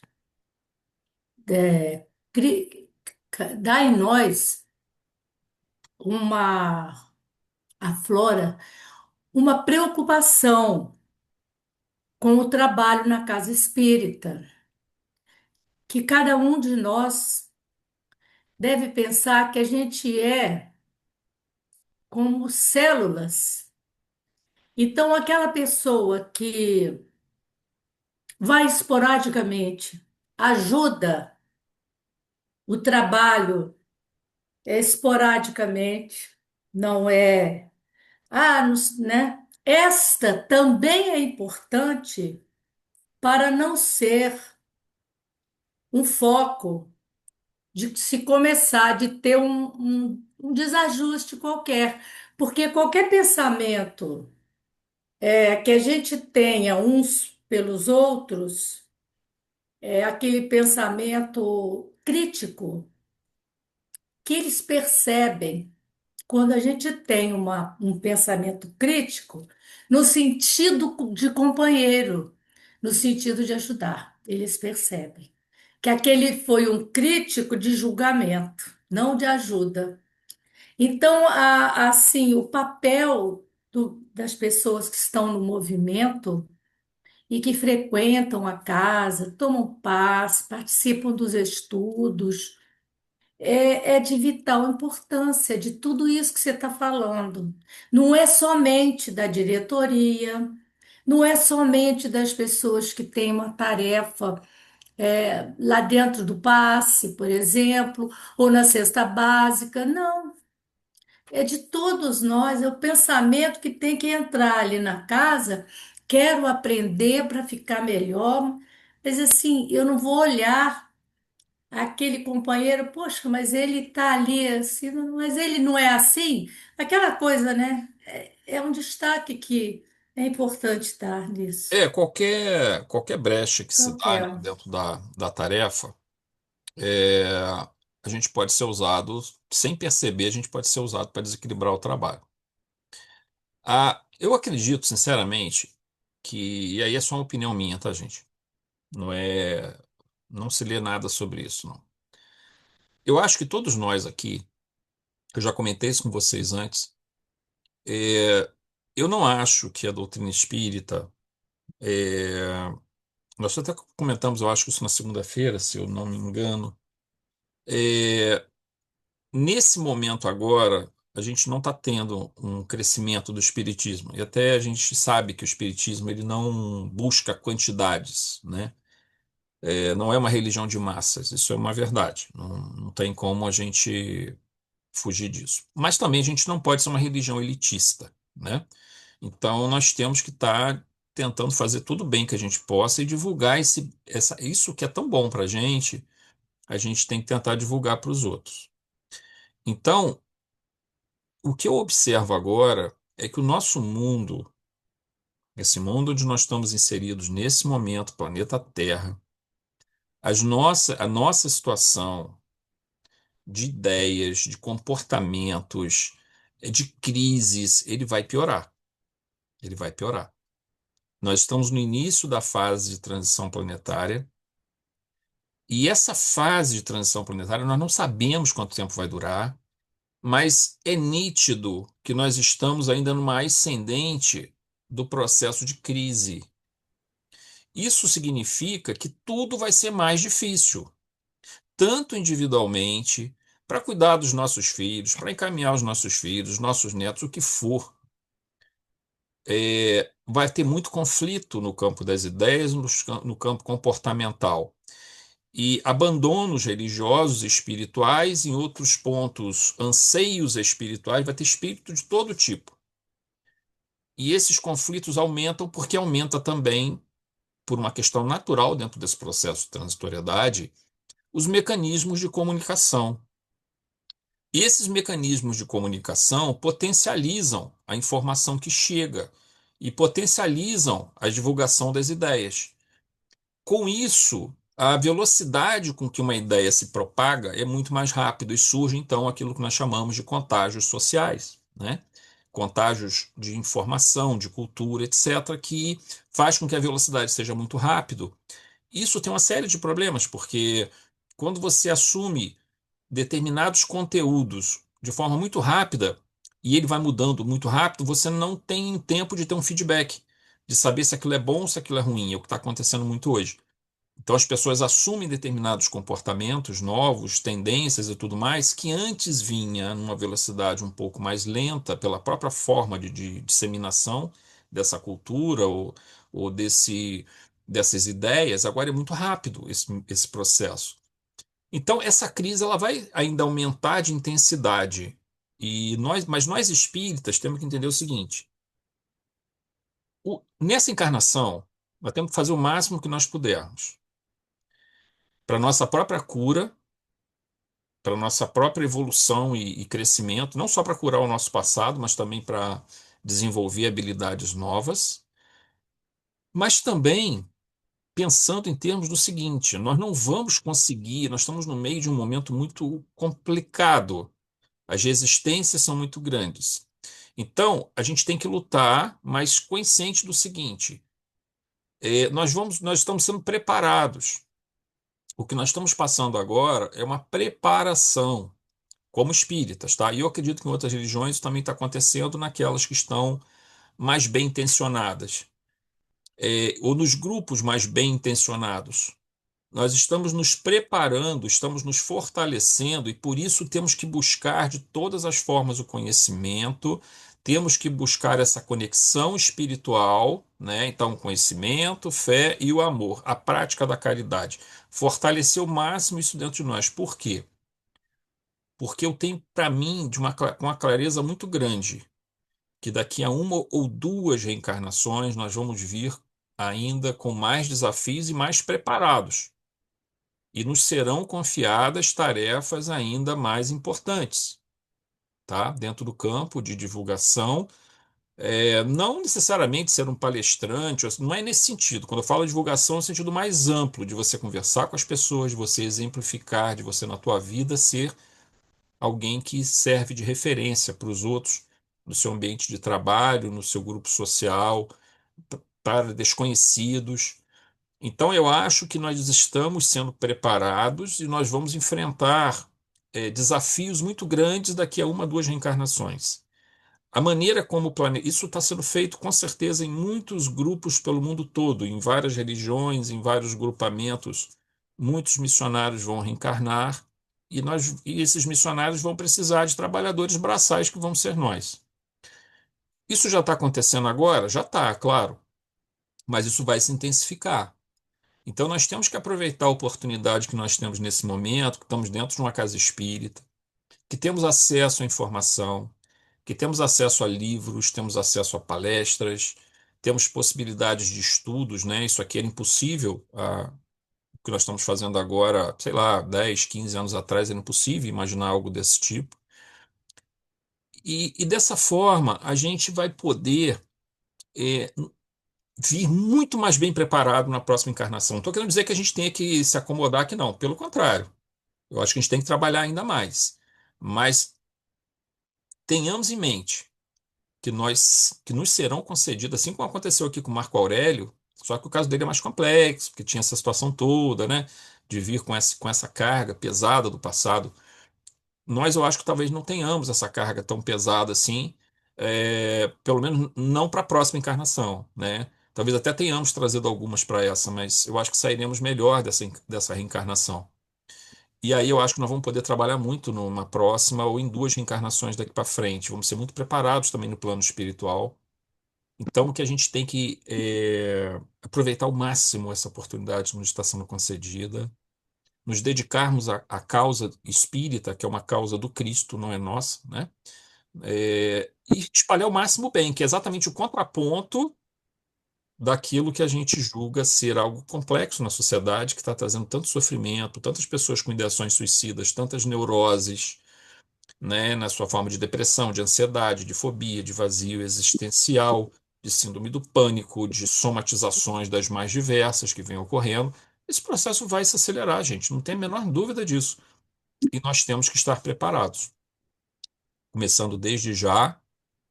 cri- dá em nós uma, aflora uma preocupação com o trabalho na casa espírita, que cada um de nós deve pensar que a gente é como células. Então, aquela pessoa que vai esporadicamente, ajuda o trabalho esporadicamente, não é. Né? Esta também é importante para não ser um foco de se começar, de ter um desajuste qualquer, porque qualquer pensamento que a gente tenha uns pelos outros é aquele pensamento crítico que eles percebem quando a gente tem um pensamento crítico no sentido de companheiro, no sentido de ajudar. Eles percebem que aquele foi um crítico de julgamento, não de ajuda. Então, assim, o papel das pessoas que estão no movimento e que frequentam a casa, tomam passe, participam dos estudos, é de vital importância de tudo isso que você está falando. Não é somente da diretoria, não é somente das pessoas que têm uma tarefa lá dentro do passe, por exemplo, ou na cesta básica, não. É de todos nós, é o pensamento que tem que entrar ali na casa. Quero aprender para ficar melhor, mas assim, eu não vou olhar aquele companheiro, poxa, mas ele está ali assim, mas ele não é assim. Aquela coisa, né? É um destaque que é importante dar nisso. Qualquer brecha que se dá, né, Qualquer. dentro da tarefa, é, a gente pode ser usado, sem perceber, a gente pode ser usado para desequilibrar o trabalho. Eu acredito, sinceramente, e aí é só uma opinião minha, tá, gente? Não é, não se lê nada sobre isso, não. Eu acho que todos nós aqui, eu já comentei isso com vocês antes, é, eu não acho que a doutrina espírita, é, nós até comentamos, eu acho que isso na segunda-feira, se eu não me engano, é, nesse momento agora, a gente não está tendo um crescimento do espiritismo. E até a gente sabe que o espiritismo ele não busca quantidades, né? Não é uma religião de massas, isso é uma verdade. Não tem como a gente fugir disso. Mas também a gente não pode ser uma religião elitista, né? Então nós temos que estar tentando fazer tudo bem que a gente possa e divulgar isso que é tão bom para a gente tem que tentar divulgar para os outros. Então, o que eu observo agora é que o nosso mundo, esse mundo onde nós estamos inseridos nesse momento, planeta Terra, a nossa situação de ideias, de comportamentos, de crises, ele vai piorar. Ele vai piorar. Nós estamos no início da fase de transição planetária, e essa fase de transição planetária nós não sabemos quanto tempo vai durar, mas é nítido que nós estamos ainda numa ascendente do processo de crise. Isso significa que tudo vai ser mais difícil, tanto individualmente, para cuidar dos nossos filhos, para encaminhar os nossos filhos, nossos netos, o que for. Vai ter muito conflito no campo das ideias, no campo comportamental. E abandonos religiosos e espirituais, em outros pontos, anseios espirituais, vai ter espírito de todo tipo. E esses conflitos aumentam porque aumenta também, por uma questão natural dentro desse processo de transitoriedade, os mecanismos de comunicação. E esses mecanismos de comunicação potencializam a informação que chega e potencializam a divulgação das ideias. Com isso, a velocidade com que uma ideia se propaga é muito mais rápido e surge então aquilo que nós chamamos de contágios sociais, né? Contágios de informação, de cultura, etc., que faz com que a velocidade seja muito rápido. Isso tem uma série de problemas, porque quando você assume determinados conteúdos de forma muito rápida e ele vai mudando muito rápido, você não tem tempo de ter um feedback, de saber se aquilo é bom ou se aquilo é ruim. É o que está acontecendo muito hoje. Então as pessoas assumem determinados comportamentos novos, tendências e tudo mais, que antes vinha numa velocidade um pouco mais lenta pela própria forma de disseminação dessa cultura ou dessas ideias, agora é muito rápido esse processo. Então essa crise ela vai ainda aumentar de intensidade. Mas nós espíritas temos que entender o seguinte: nessa encarnação, nós temos que fazer o máximo que nós pudermos para nossa própria cura, para nossa própria evolução e crescimento, não só para curar o nosso passado, mas também para desenvolver habilidades novas, mas também pensando em termos do seguinte: nós não vamos conseguir, nós estamos no meio de um momento muito complicado, as resistências são muito grandes. Então, a gente tem que lutar, mas consciente do seguinte: nós estamos sendo preparados. O que nós estamos passando agora é uma preparação como espíritas, tá? E eu acredito que em outras religiões isso também está acontecendo naquelas que estão mais bem intencionadas, ou nos grupos mais bem intencionados. Nós estamos nos preparando, estamos nos fortalecendo e por isso temos que buscar de todas as formas o conhecimento, temos que buscar essa conexão espiritual, né? Então, o conhecimento, fé e o amor, a prática da caridade. Fortalecer ao máximo isso dentro de nós. Por quê? Porque eu tenho para mim com uma clareza muito grande que daqui a uma ou duas reencarnações nós vamos vir ainda com mais desafios e mais preparados. e nos serão confiadas tarefas ainda mais importantes, tá? Dentro do campo de divulgação. Não necessariamente ser um palestrante, não é nesse sentido. Quando eu falo divulgação, é no sentido mais amplo, de você conversar com as pessoas, de você exemplificar, de você na tua vida ser alguém que serve de referência para os outros, no seu ambiente de trabalho, no seu grupo social, para desconhecidos. Então, eu acho que nós estamos sendo preparados e nós vamos enfrentar desafios muito grandes daqui a uma, duas reencarnações. A maneira como isso está sendo feito com certeza em muitos grupos pelo mundo todo, em várias religiões, em vários grupamentos. Muitos missionários vão reencarnar e esses missionários vão precisar de trabalhadores braçais que vão ser nós. Isso já está acontecendo agora? Já está, claro, mas isso vai se intensificar. Então nós temos que aproveitar a oportunidade que nós temos nesse momento, que estamos dentro de uma casa espírita, que temos acesso à informação, que temos acesso a livros, temos acesso a palestras, temos possibilidades de estudos, né? Isso aqui era impossível, o que nós estamos fazendo agora, sei lá, 10, 15 anos atrás, era impossível imaginar algo desse tipo. E dessa forma, a gente vai poder é, vir muito mais bem preparado na próxima encarnação. Não estou querendo dizer que a gente tenha que se acomodar aqui, não. Pelo contrário, eu acho que a gente tem que trabalhar ainda mais. Mas tenhamos em mente que nos serão concedidas, assim como aconteceu aqui com o Marco Aurélio, só que o caso dele é mais complexo, porque tinha essa situação toda, né, de vir com essa carga pesada do passado. Nós, eu acho que talvez não tenhamos essa carga tão pesada assim, pelo menos não para a próxima encarnação, né? Talvez até tenhamos trazido algumas para essa, mas eu acho que sairemos melhor dessa reencarnação. E aí eu acho que nós vamos poder trabalhar muito numa próxima ou em duas reencarnações daqui para frente. Vamos ser muito preparados também no plano espiritual. Então, o que a gente tem que aproveitar ao máximo essa oportunidade que nos está sendo concedida, nos dedicarmos à causa espírita, que é uma causa do Cristo, não é nossa, né? E espalhar o máximo o bem, que é exatamente o contraponto daquilo que a gente julga ser algo complexo na sociedade, que está trazendo tanto sofrimento, tantas pessoas com ideações suicidas, tantas neuroses, né, na sua forma de depressão, de ansiedade, de fobia, de vazio existencial, de síndrome do pânico, de somatizações das mais diversas que vêm ocorrendo. Esse processo vai se acelerar, gente, não tem a menor dúvida disso. E nós temos que estar preparados, começando desde já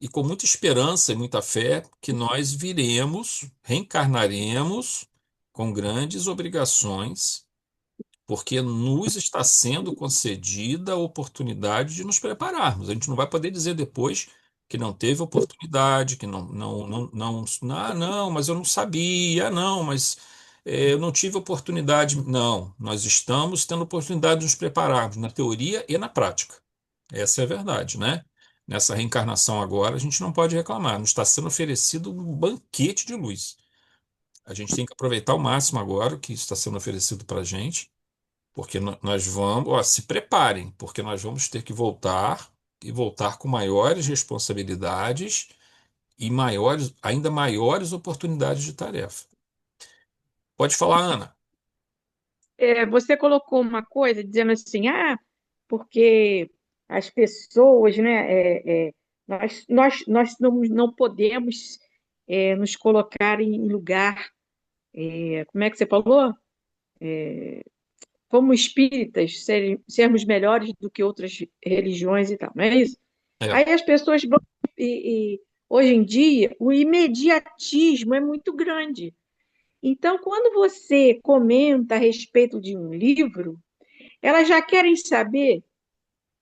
e com muita esperança e muita fé que nós viremos, reencarnaremos com grandes obrigações, porque nos está sendo concedida a oportunidade de nos prepararmos. A gente não vai poder dizer depois que não teve oportunidade, que não, mas eu não sabia, não, mas eu não tive oportunidade. Não, nós estamos tendo oportunidade de nos prepararmos na teoria e na prática. Essa é a verdade, né? Nessa reencarnação agora, a gente não pode reclamar. Nos está sendo oferecido um banquete de luz. A gente tem que aproveitar ao máximo agora o que está sendo oferecido para a gente, porque nós vamos, ó, se preparem, porque nós vamos ter que voltar e voltar com maiores responsabilidades e ainda maiores oportunidades de tarefa. Pode falar, Ana. Você colocou uma coisa dizendo assim, porque as pessoas, né, nós não podemos nos colocar em lugar, como é que você falou? Como espíritas, sermos melhores do que outras religiões e tal, não é isso? É, Aí as pessoas vão, hoje em dia, o imediatismo é muito grande. Então, quando você comenta a respeito de um livro, elas já querem saber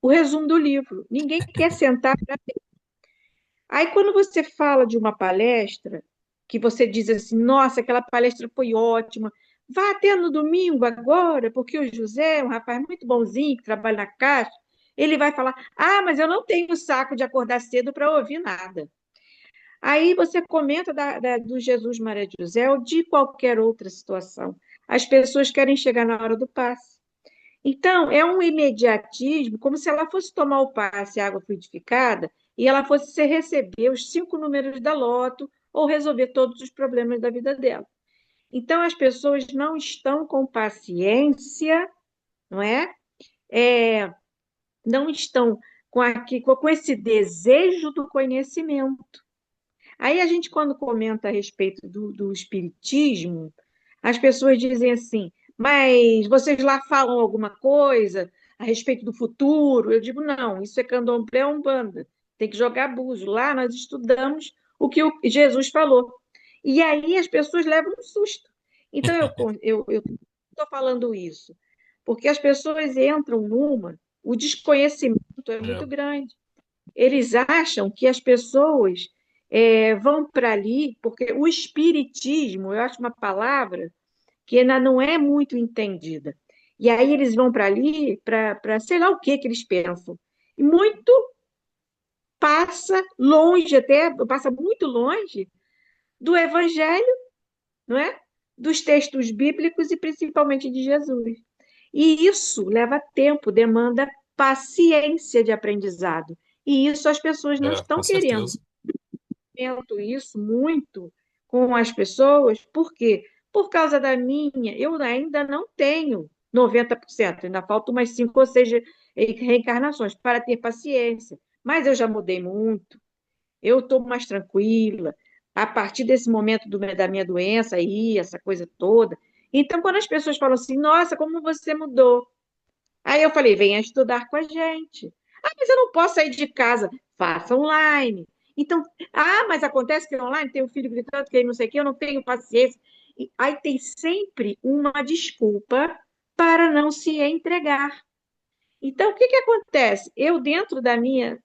o resumo do livro. Ninguém quer sentar. Aí, quando você fala de uma palestra, que você diz assim, nossa, aquela palestra foi ótima, vá até no domingo agora, porque o José é um rapaz muito bonzinho, que trabalha na Caixa, ele vai falar, mas eu não tenho saco de acordar cedo para ouvir nada. Aí você comenta do Jesus Maria de José ou de qualquer outra situação. As pessoas querem chegar na hora do passe. Então, é um imediatismo, como se ela fosse tomar o passe água fluidificada e ela fosse receber os 5 números da loto ou resolver todos os problemas da vida dela. Então, as pessoas não estão com paciência, não é? É, não estão com esse desejo do conhecimento. Aí a gente, quando comenta a respeito do espiritismo, as pessoas dizem assim, mas vocês lá falam alguma coisa a respeito do futuro? Eu digo, não, isso é candomblé umbanda, tem que jogar buzo. Lá nós estudamos o que Jesus falou. E aí as pessoas levam um susto. Então eu estou falando isso, porque as pessoas entram o desconhecimento é muito É, grande. Eles acham que as pessoas vão para ali, porque o espiritismo, eu acho uma palavra que ainda não é muito entendida. E aí eles vão para ali para sei lá o que eles pensam. E muito passa longe, até passa muito longe do evangelho, não é? Dos textos bíblicos e principalmente de Jesus. E isso leva tempo, demanda paciência de aprendizado. E isso as pessoas não com estão querendo. certeza. Comento isso muito com as pessoas, por quê? Por causa da minha, eu ainda não tenho 90%, ainda faltam umas 5 ou 6 reencarnações para ter paciência. Mas eu já mudei muito, eu estou mais tranquila, a partir desse momento da minha doença aí, essa coisa toda. Então, quando as pessoas falam assim, nossa, como você mudou? Aí eu falei, venha estudar com a gente. Ah, mas eu não posso sair de casa. Faça online. Então, mas acontece que online tem um filho gritando que não sei o quê, eu não tenho paciência. E aí tem sempre uma desculpa para não se entregar. Então, o que que acontece? Eu, dentro da minha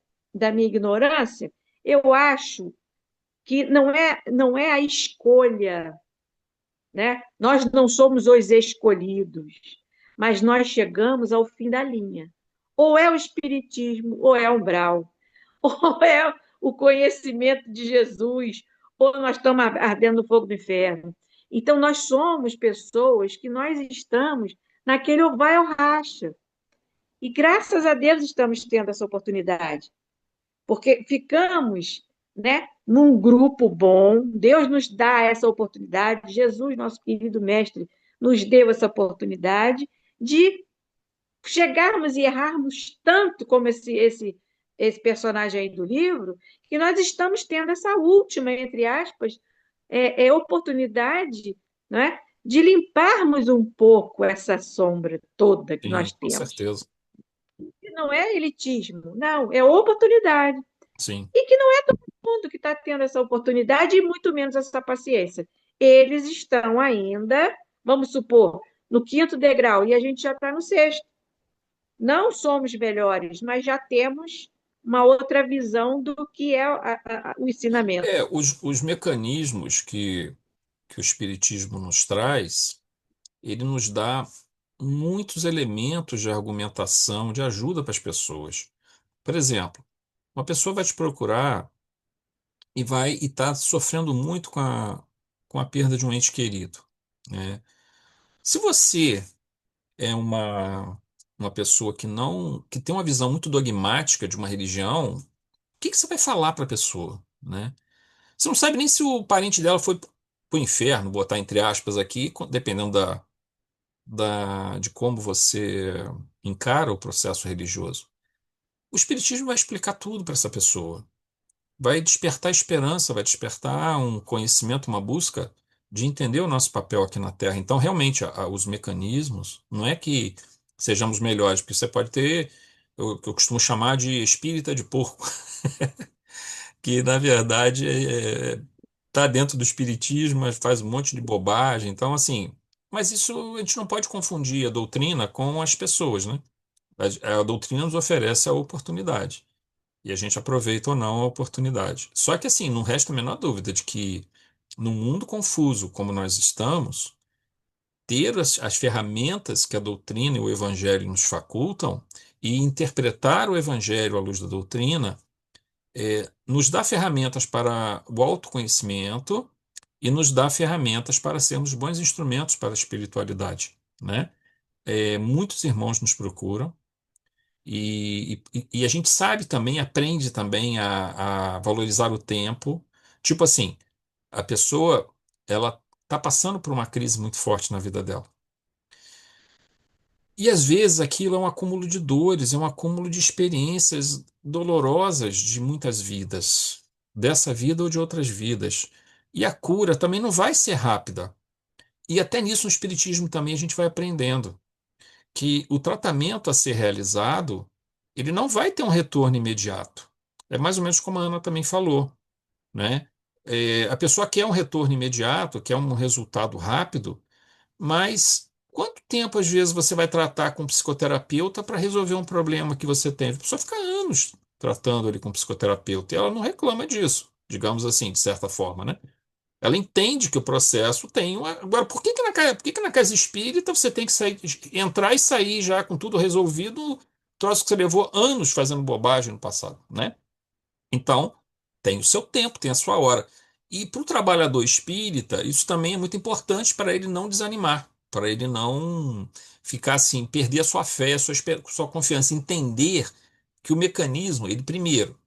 ignorância, eu acho que não é a escolha, né? Nós não somos os escolhidos, mas nós chegamos ao fim da linha. Ou é o espiritismo, ou é o umbral, ou é o conhecimento de Jesus, ou nós estamos ardendo no fogo do inferno. Então, nós somos pessoas que nós estamos naquele ou vai ou racha. E graças a Deus estamos tendo essa oportunidade porque ficamos, né, num grupo bom, Deus nos dá essa oportunidade, Jesus, nosso querido mestre, nos deu essa oportunidade de chegarmos e errarmos tanto como esse personagem aí do livro, que nós estamos tendo essa última, entre aspas, oportunidade, né, de limparmos um pouco essa sombra toda que Sim, nós com temos. certeza. E não é elitismo, não, é oportunidade. Sim. E que não é todo mundo que está tendo essa oportunidade e muito menos essa paciência. Eles estão ainda, vamos supor, no quinto degrau e a gente já está no sexto. Não somos melhores, mas já temos uma outra visão do que é o ensinamento. Os mecanismos que o Espiritismo nos traz, ele nos dá muitos elementos de argumentação, de ajuda para as pessoas. Por exemplo, uma pessoa vai te procurar e vai estar sofrendo muito com a perda de um ente querido, né? Se você é uma pessoa que tem uma visão muito dogmática de uma religião, o que que você vai falar para a pessoa, né? Você não sabe nem se o parente dela foi para o inferno, botar entre aspas aqui, dependendo de como você encara o processo religioso. O Espiritismo vai explicar tudo para essa pessoa. Vai despertar esperança, vai despertar um conhecimento, uma busca de entender o nosso papel aqui na Terra. Então, realmente, os mecanismos, não é que sejamos melhores, porque você pode ter o que eu costumo chamar de espírita de porco, que na verdade está dentro do espiritismo, mas faz um monte de bobagem. Então, assim, mas isso a gente não pode confundir a doutrina com as pessoas, né? A doutrina nos oferece a oportunidade. E a gente aproveita ou não a oportunidade. Só que assim, não resta a menor dúvida de que num mundo confuso como nós estamos, ter as ferramentas que a doutrina e o evangelho nos facultam e interpretar o evangelho à luz da doutrina nos dá ferramentas para o autoconhecimento e nos dá ferramentas para sermos bons instrumentos para a espiritualidade, né? Muitos irmãos nos procuram e a gente sabe também, aprende também a valorizar o tempo. Tipo assim, a pessoa, ela está passando por uma crise muito forte na vida dela. E às vezes aquilo é um acúmulo de dores, é um acúmulo de experiências dolorosas de muitas vidas, dessa vida ou de outras vidas. E a cura também não vai ser rápida. E até nisso no Espiritismo também a gente vai aprendendo que o tratamento a ser realizado, ele não vai ter um retorno imediato. É mais ou menos como a Ana também falou, né? A pessoa quer um retorno imediato, quer um resultado rápido, mas quanto tempo, às vezes, você vai tratar com um psicoterapeuta para resolver um problema que você tem? A pessoa fica anos tratando ali com um psicoterapeuta e ela não reclama disso, digamos assim, de certa forma, né? Ela entende que o processo tem uma... Agora, por que que na casa espírita você tem que sair, entrar e sair já com tudo resolvido, troço que você levou anos fazendo bobagem no passado, né? Então, tem o seu tempo, tem a sua hora. E para o trabalhador espírita, isso também é muito importante para ele não desanimar, para ele não ficar assim, perder a sua fé, a sua confiança, entender que o mecanismo, ele primeiro,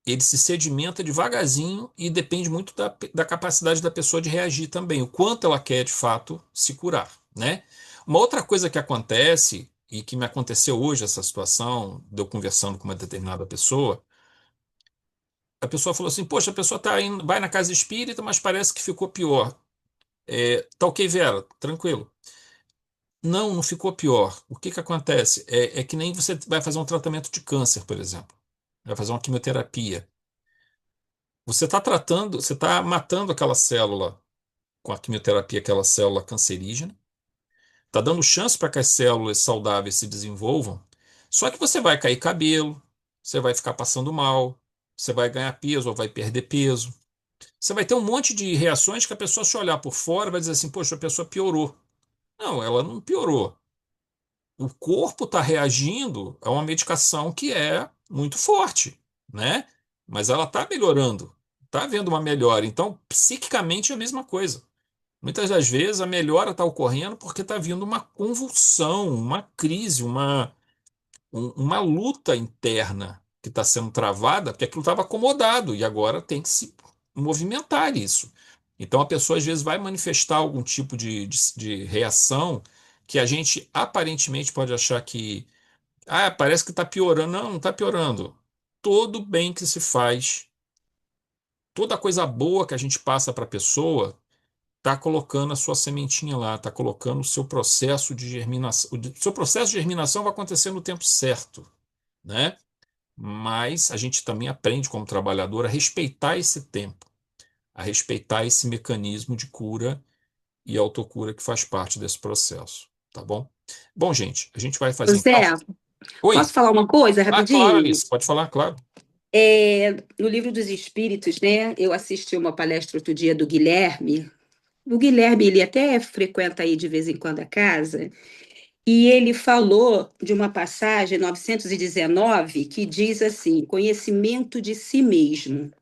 ele se sedimenta devagarzinho e depende muito da capacidade da pessoa de reagir também, o quanto ela quer de fato se curar, né? Uma outra coisa que acontece, e que me aconteceu hoje essa situação, de eu conversando com uma determinada pessoa, a pessoa falou assim: Poxa, a pessoa vai na casa espírita, mas parece que ficou pior. Tá ok, Vera, tranquilo. Não, não ficou pior. O que que acontece? É que nem você vai fazer um tratamento de câncer, por exemplo. Vai fazer uma quimioterapia. Você está tratando, você está matando aquela célula com a quimioterapia, aquela célula cancerígena. Está dando chance para que as células saudáveis se desenvolvam. Só que você vai cair cabelo, você vai ficar passando mal, você vai ganhar peso ou vai perder peso. Você vai ter um monte de reações que a pessoa, se olhar por fora, vai dizer assim: Poxa, a pessoa piorou. Não, ela não piorou. O corpo está reagindo a uma medicação que é muito forte, né? Mas ela está melhorando, está havendo uma melhora. Então, psiquicamente é a mesma coisa. Muitas das vezes a melhora está ocorrendo porque está vindo uma convulsão, uma crise, uma luta interna que está sendo travada, porque aquilo estava acomodado e agora tem que se movimentar isso. Então a pessoa às vezes vai manifestar algum tipo de reação que a gente aparentemente pode achar que, parece que está piorando. Não, não está piorando. Todo bem que se faz, toda coisa boa que a gente passa para a pessoa, está colocando a sua sementinha lá, está colocando o seu processo de germinação. O seu processo de germinação vai acontecer no tempo certo, né? Mas a gente também aprende como trabalhador a respeitar esse tempo, a respeitar esse mecanismo de cura e autocura que faz parte desse processo, tá bom? Bom, gente, a gente vai fazer José, então. Oi. posso falar uma coisa Claro, rapidinho? Alice, pode falar, claro. No Livro dos Espíritos, né? Eu assisti uma palestra outro dia do Guilherme. O Guilherme, ele até frequenta aí de vez em quando a casa, e ele falou de uma passagem, 919, que diz assim: conhecimento de si mesmo.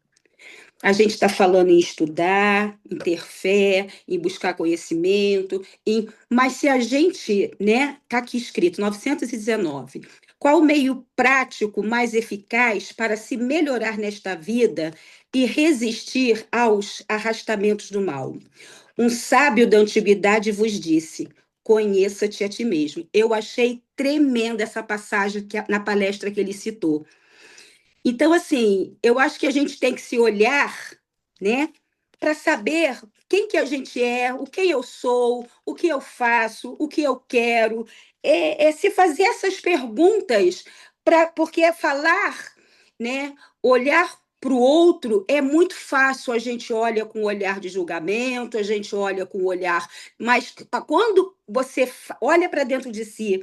A gente está falando em estudar, em ter fé, em buscar conhecimento, mas se a gente, né, está aqui escrito, 919, qual o meio prático mais eficaz para se melhorar nesta vida e resistir aos arrastamentos do mal? Um sábio da antiguidade vos disse: conheça-te a ti mesmo. Eu achei tremenda essa passagem na palestra que ele citou. Então, assim, eu acho que a gente tem que se olhar, né, para saber quem que a gente é, o que eu sou, o que eu faço, o que eu quero. É se fazer essas perguntas, porque é falar, né, olhar para o outro é muito fácil. A gente olha com o olhar de julgamento, a gente olha com o olhar, mas quando você olha para dentro de si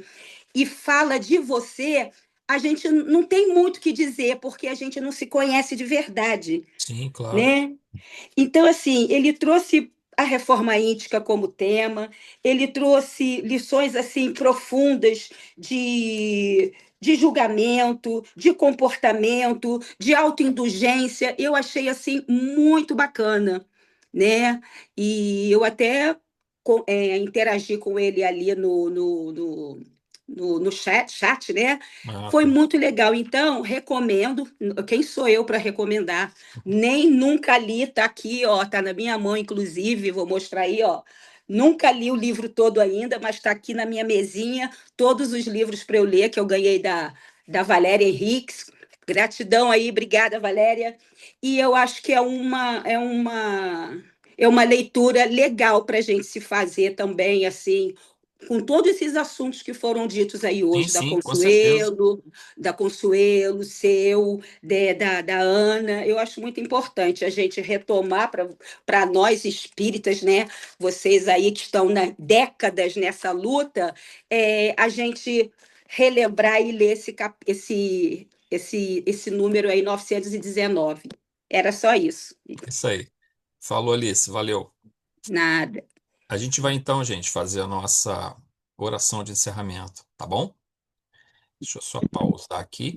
e fala de você, a gente não tem muito o que dizer, porque a gente não se conhece de verdade, Sim, claro. né? Então, assim, ele trouxe a reforma íntica como tema, ele trouxe lições assim profundas de julgamento, de comportamento, de autoindulgência. Eu achei assim muito bacana, né? E eu até interagi com ele ali no chat, né? Ah, Foi tá. muito legal. Então, recomendo. Quem sou eu para recomendar? Nem nunca li, tá aqui, ó, tá na minha mão, inclusive, vou mostrar aí, ó. Nunca li o livro todo ainda, mas está aqui na minha mesinha todos os livros para eu ler que eu ganhei da Valéria Henriques. Gratidão aí, obrigada, Valéria. E eu acho que é uma leitura legal para a gente se fazer também, assim, com todos esses assuntos que foram ditos aí Sim, hoje, sim, com certeza. Da Consuelo, seu, da Ana. Eu acho muito importante a gente retomar para nós espíritas, né? Vocês aí que estão décadas nessa luta, a gente relembrar e ler esse número aí, 919. Era só isso. Isso aí. Falou, Alice. Valeu. Nada. A gente vai então, gente, fazer a nossa oração de encerramento, tá bom? Deixa eu só pausar aqui.